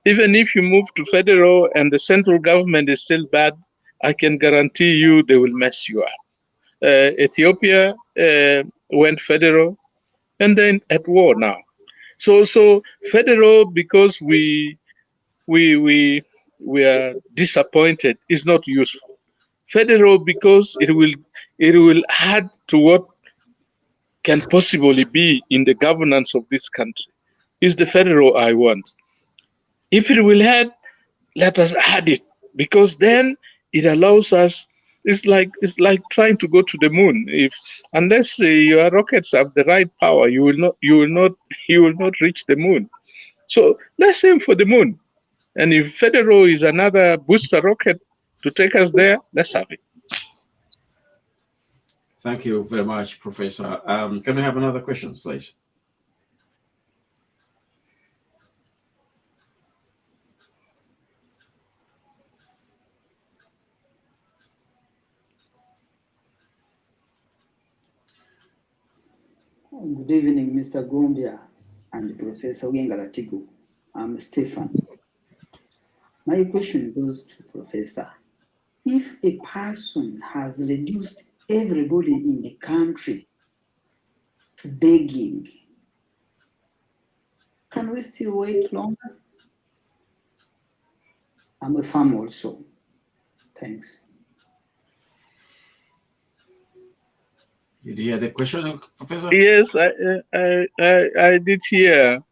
even if you move to federal and the central government is still bad, I can guarantee you they will mess you up. Ethiopia went federal and then at war now. So federal, because we are disappointed, is not useful. Federal, because it will add to what can possibly be in the governance of this country, is the federal I want. If it will add, let us add it, because then it allows us. It's like trying to go to the moon. If unless your rockets have the right power, you will not reach the moon. So let's aim for the moon. And if federal is another booster rocket to take us there, let's have it. Thank you very much, Professor. Can we have another question, please? Good evening, Mr. Gombya and Professor Ogenga Latigo. I'm Stefan. My question goes to Professor. if a person has reduced everybody in the country to begging, can we still wait longer? I'm a farm also. Thanks. Did you hear the question, Professor? Yes, I did hear.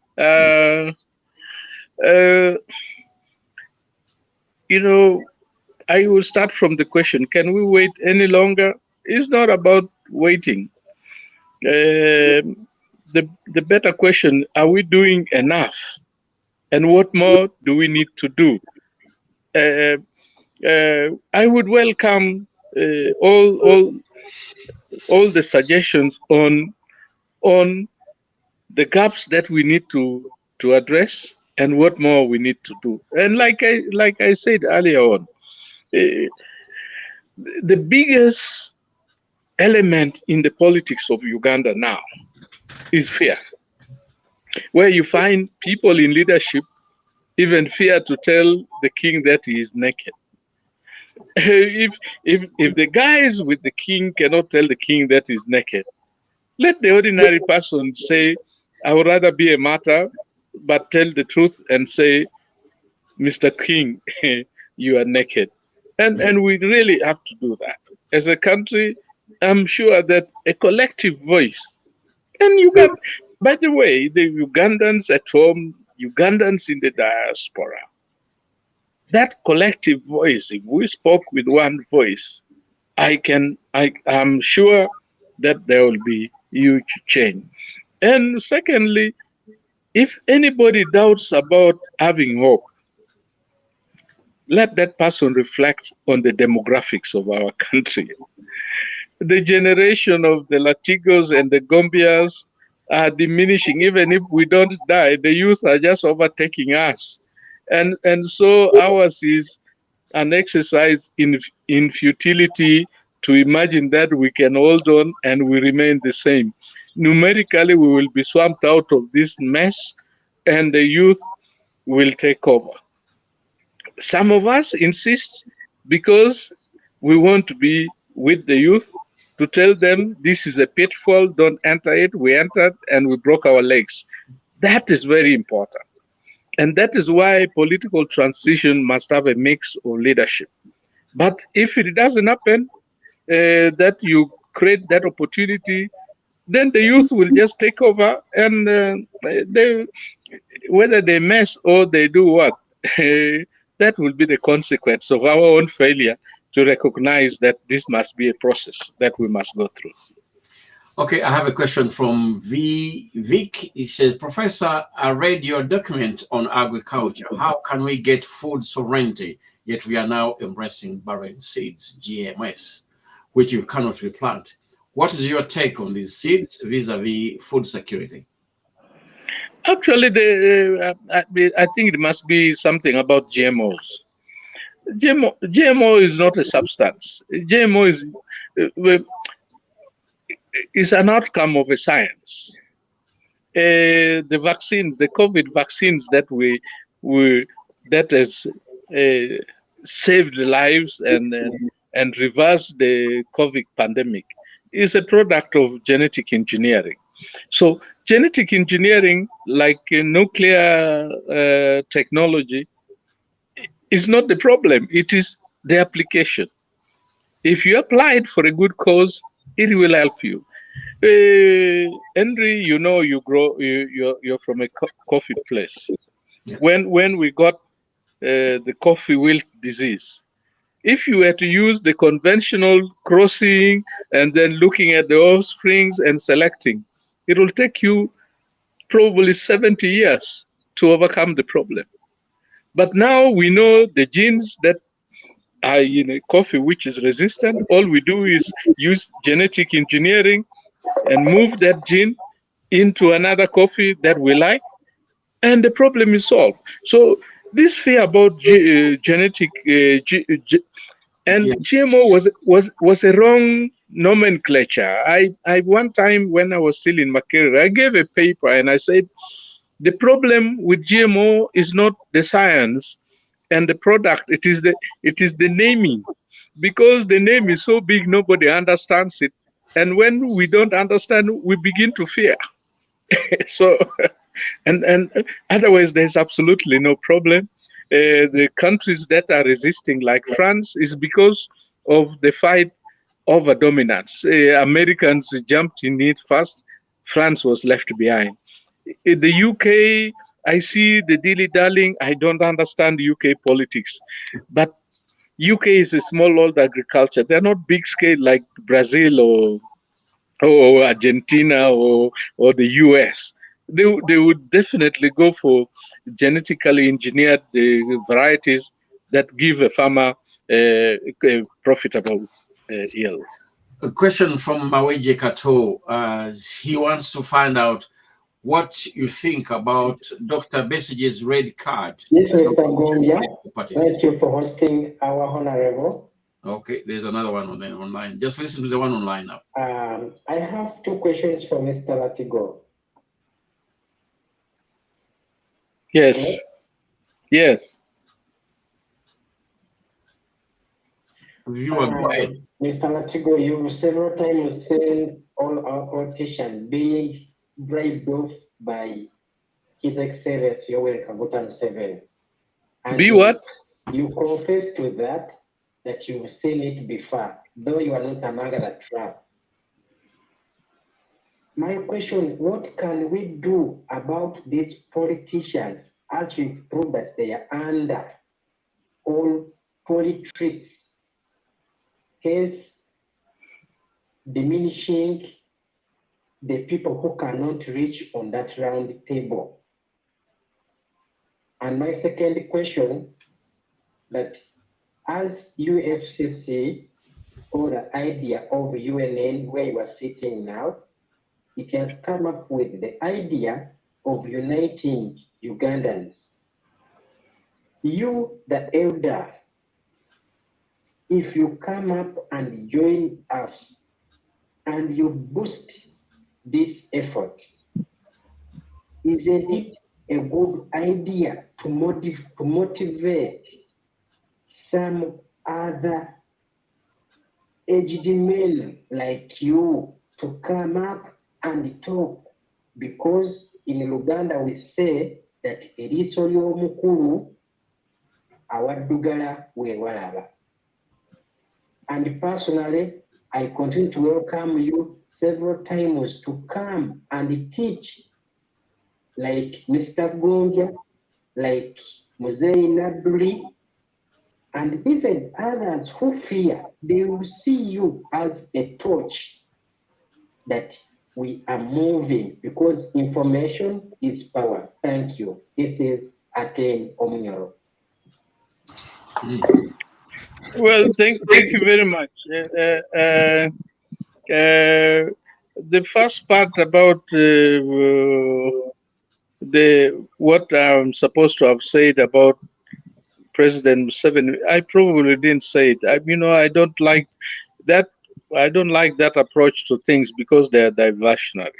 You know, I will start from the question: can we wait any longer? It's not about waiting. The better question: are we doing enough? And what more do we need to do? I would welcome all the suggestions on the gaps that we need to address and what more we need to do. And like I said earlier on, the biggest element in the politics of Uganda now is fear, where you find people in leadership even fear to tell the king that he is naked. If the guys with the king cannot tell the king that he's naked, let the ordinary person say, I would rather be a martyr, but tell the truth and say, Mr. King, you are naked. And we really have to do that. As a country, I'm sure that a collective voice, and Uganda, by the way, the Ugandans at home, Ugandans in the diaspora, that collective voice, if we spoke with one voice, I'm sure that there will be huge change. And secondly, if anybody doubts about having hope, let that person reflect on the demographics of our country. The generation of the Latigos and the Gombias are diminishing. Even if we don't die, the youth are just overtaking us. And so ours is an exercise in futility to imagine that we can hold on and we remain the same. Numerically, we will be swamped out of this mess and the youth will take over. Some of us insist because we want to be with the youth to tell them this is a pitfall, don't enter it. We entered and we broke our legs. That is very important. And that is why political transition must have a mix of leadership. But if it doesn't happen, that you create that opportunity, then the youth will just take over and whether they mess or they do what, that will be the consequence of our own failure to recognize that this must be a process that we must go through. Okay, I have a question from Vic. He says, Professor, I read your document on agriculture. How can we get food sovereignty, yet we are now embracing barren seeds, GMS, which you cannot replant? What is your take on these seeds vis-a-vis food security? Actually, I think it must be something about GMOs. GMO is not a substance. GMO is an outcome of a science. The vaccines, the COVID vaccines that that has saved lives and reversed the COVID pandemic is a product of genetic engineering. So genetic engineering, like nuclear technology, is not the problem. It is the application. If you apply it for a good cause, it will help you. Henry, you know, you're from a coffee place. Yeah. When we got the coffee wilt disease, if you were to use the conventional crossing and then looking at the offsprings and selecting, it will take you probably 70 years to overcome the problem. But now we know the genes that are in a coffee which is resistant. All we do is use genetic engineering and move that gene into another coffee that we like, and the problem is solved. So this fear about genetic and GMO was a wrong nomenclature. I one time when I was still in Makerere, I gave a paper and I said, the problem with GMO is not the science and the product, it is the naming. because the name is so big, nobody understands it. And when we don't understand, we begin to fear. So, and otherwise, there's absolutely no problem. The countries that are resisting, like France, is because of the fight over dominance. Americans jumped in it first. France was left behind. In the UK, I see the dilly-dallying. I don't understand UK politics, but UK is a small-old agriculture. They're not big scale like Brazil or Argentina or the US. They would definitely go for genetically engineered varieties that give a farmer a profitable yield. A question from Maweje Kato. He wants to find out what you think about Dr. Besige's red card. Yes, Mr. Gombya. Thank you for hosting our honorable. Okay, there's another one online. Just listen to the one online now. I have two questions for Mr. Latigo. Yes. Okay. Yes. Mr. Latigo, you several times said all our politicians being bribed off by His Excellency Yoweri Kaguta Museveni. Be what? You confess to that you've seen it before, though you are not among the trap. My question, what can we do about these politicians as we prove that they are under all politics, hence diminishing the people who cannot reach on that round table? And my second question, that as UFCC, or the idea of UNN where you are sitting now, it has come up with the idea of uniting Ugandans. You, the elder, if you come up and join us and you boost this effort, isn't it a good idea to motivate some other aged men like you to come up and talk? Because in Uganda we say that eriso ly'omukulu awaddugala weewalaba. And personally, I continue to welcome you several times to come and teach, like Mr. Gombya, like Muzei Nabuli, and even others who fear. They will see you as a torch that we are moving, because information is power. Thank you. This is Aten Omunyoro. Well, thank you very much. The first part about what I'm supposed to have said about President Museveni, I probably didn't say it. I don't like that. I don't like that approach to things because they are diversionary.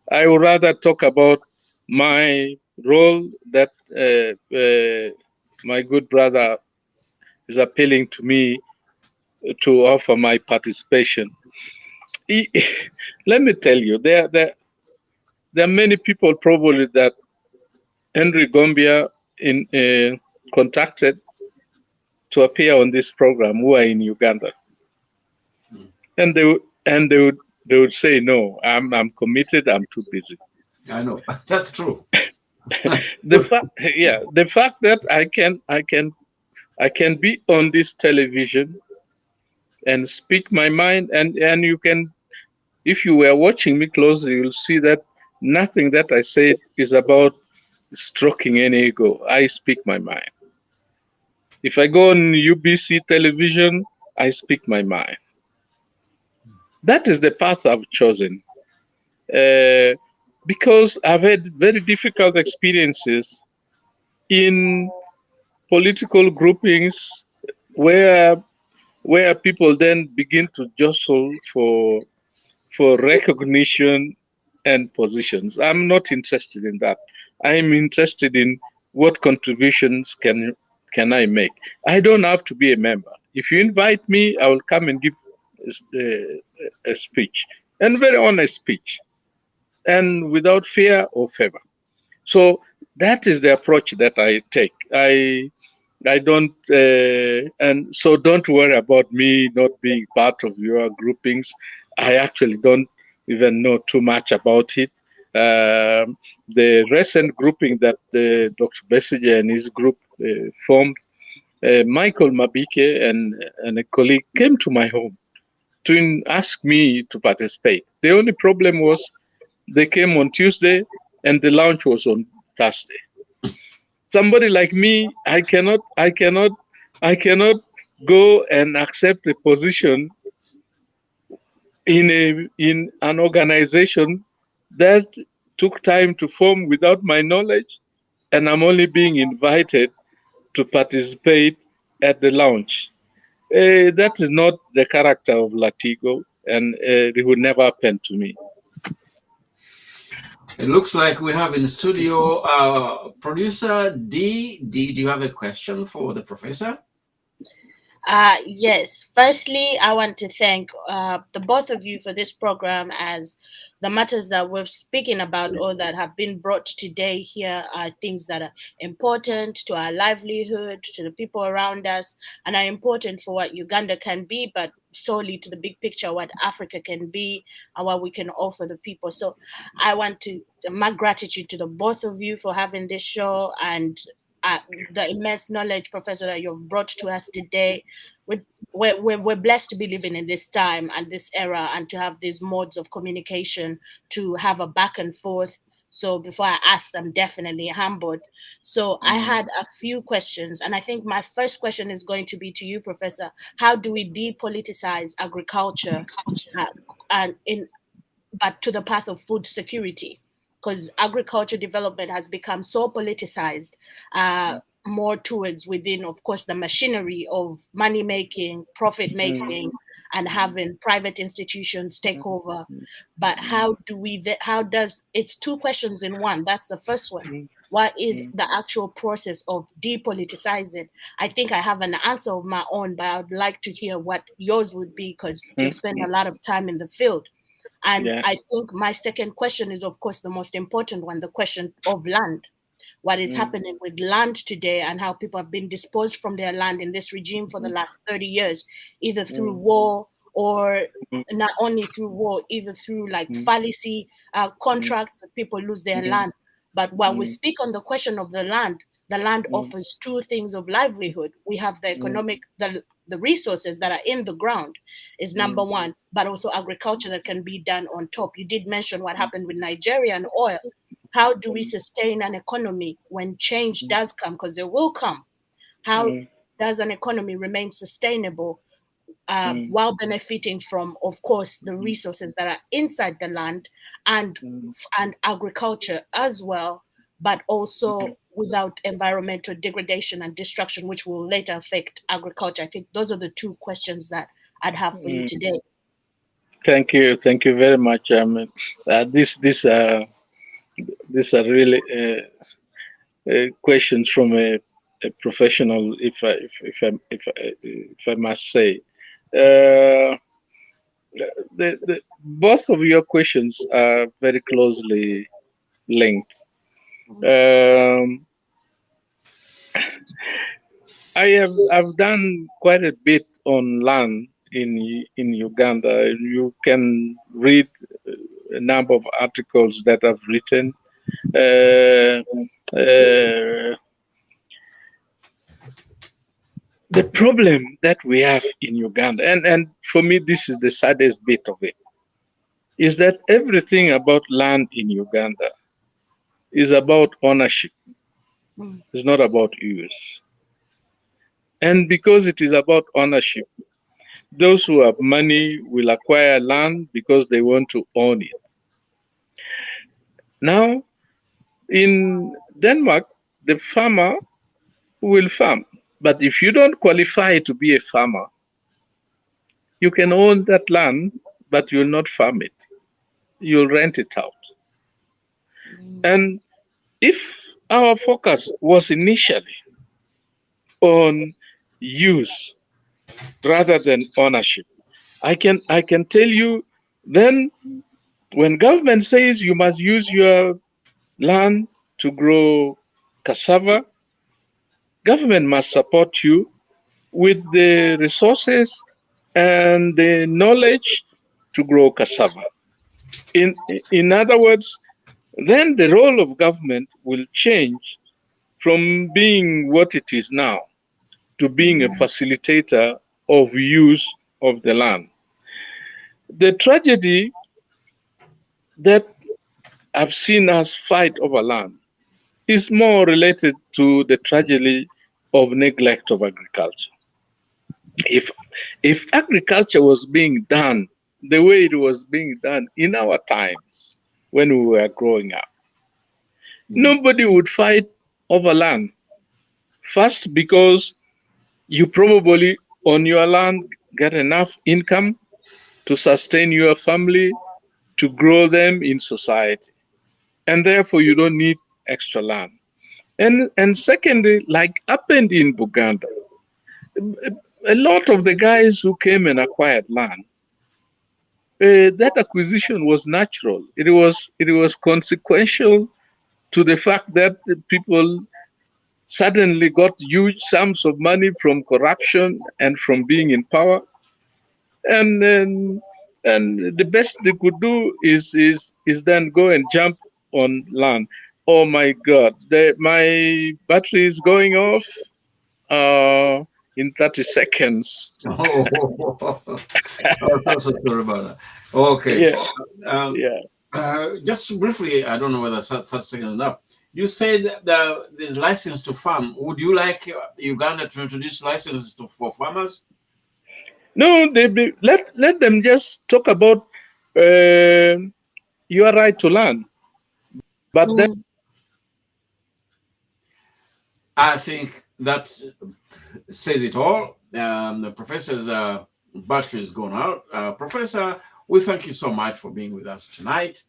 I would rather talk about my role that my good brother is appealing to me to offer my participation. Let me tell you, there are many people probably that Henry Gombya contacted to appear on this program who are in Uganda, and they would say no. I'm committed. I'm too busy. I know that's true. The fact that I can be on this television and speak my mind, and you can, if you were watching me closely, you'll see that nothing that I said is about stroking any ego. I speak my mind. If I go on UBC television, I speak my mind. That is the path I've chosen. Because I've had very difficult experiences in political groupings where people then begin to jostle for recognition and positions. I'm not interested in that. I'm interested in what contributions can I make. I don't have to be a member. If you invite me, I will come and give a speech, and very honest speech, and without fear or favor. So that is the approach that I take. I don't, and so don't worry about me not being part of your groupings. I actually don't even know too much about it. The recent grouping that Dr. Besige and his group formed, Michael Mabike and a colleague came to my home to ask me to participate. The only problem was they came on Tuesday and the launch was on Thursday. Somebody like me, I cannot go and accept a position in an organization that took time to form without my knowledge, and I'm only being invited to participate at the launch. That is not the character of Latigo, and it would never happen to me. It looks like we have in studio producer D. D, do you have a question for the professor? Yes. Firstly, I want to thank the both of you for this program, as the matters that we're speaking about or that have been brought today here are things that are important to our livelihood, to the people around us, and are important for what Uganda can be, but solely to the big picture, what Africa can be and what we can offer the people. So I want to, my gratitude to the both of you for having this show and the immense knowledge, Professor, that you've brought to us today. We're blessed to be living in this time and this era and to have these modes of communication, to have a back and forth. So before I ask, I'm definitely humbled. So I had a few questions, and I think my first question is going to be to you, Professor. How do we depoliticize agriculture but to the path of food security? Because agriculture development has become so politicized, more towards within, of course, the machinery of money making, profit making, and having private institutions take over. But how does, it's two questions in one. That's the first one. What is the actual process of depoliticizing? I think I have an answer of my own, but I would like to hear what yours would be, because you've spent a lot of time in the field. And I think my second question is, of course, the most important one, the question of land. What is happening with land today and how people have been disposed from their land in this regime for the last 30 years, either through war or not only through war, either through like fallacy contracts that people lose their land. But while we speak on the question of the land offers two things of livelihood. We have the economic, the resources that are in the ground is number one, but also agriculture that can be done on top. You did mention what happened with Nigeria and oil. How do we sustain an economy when change does come? Because it will come. How does an economy remain sustainable while benefiting from, of course, the resources that are inside the land and agriculture as well, but also without environmental degradation and destruction, which will later affect agriculture? I think those are the two questions that I'd have for you today. Thank you very much. These are really questions from a professional, if I must say. Both of your questions are very closely linked. I've done quite a bit on land in Uganda. You can read a number of articles that I've written. The problem that we have in Uganda, and for me this is the saddest bit of it, is that everything about land in Uganda is about ownership. It's not about use. And because it is about ownership, those who have money will acquire land because they want to own it. Now, in Denmark, the farmer will farm. But if you don't qualify to be a farmer, you can own that land, but you'll not farm it. You'll rent it out. And if our focus was initially on use, rather than ownership. I can tell you then when government says you must use your land to grow cassava, government must support you with the resources and the knowledge to grow cassava. In other words, then the role of government will change from being what it is now to being a facilitator of use of the land. The tragedy that I've seen us fight over land is more related to the tragedy of neglect of agriculture. If agriculture was being done the way it was being done in our times when we were growing up, nobody would fight over land. First, because you probably on your land get enough income to sustain your family, to grow them in society, and therefore you don't need extra land. And secondly, like happened in Uganda, a lot of the guys who came and acquired land, that acquisition was natural. It was consequential to the fact that the people suddenly got huge sums of money from corruption and from being in power, and the best they could do is then go and jump on land. Oh my God, my battery is going off in 30 seconds. Oh, so sorry about that. Okay. Yeah. Just briefly, I don't know whether 30 seconds is enough. You said that there's license to farm. Would you like Uganda to introduce licenses for farmers? No, let them just talk about your right to land. But then I think that says it all. The professor's battery is gone out. Professor, we thank you so much for being with us tonight.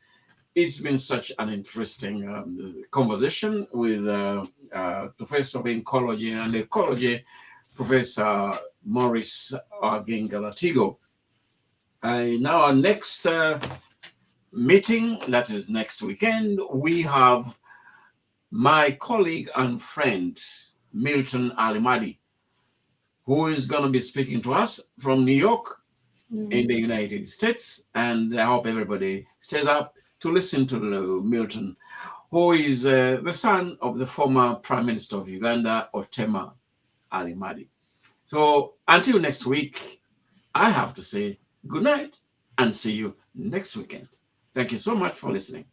It's been such an interesting conversation with Professor of Ecology and Ecology, Professor Morris Ogenga Latigo. Now our next meeting, that is next weekend, we have my colleague and friend, Milton Alimadi, who is going to be speaking to us from New York in the United States. And I hope everybody stays up to listen to Milton, who is the son of the former Prime Minister of Uganda, Otema Alimadi. So until next week, I have to say good night and see you next weekend. Thank you so much for listening.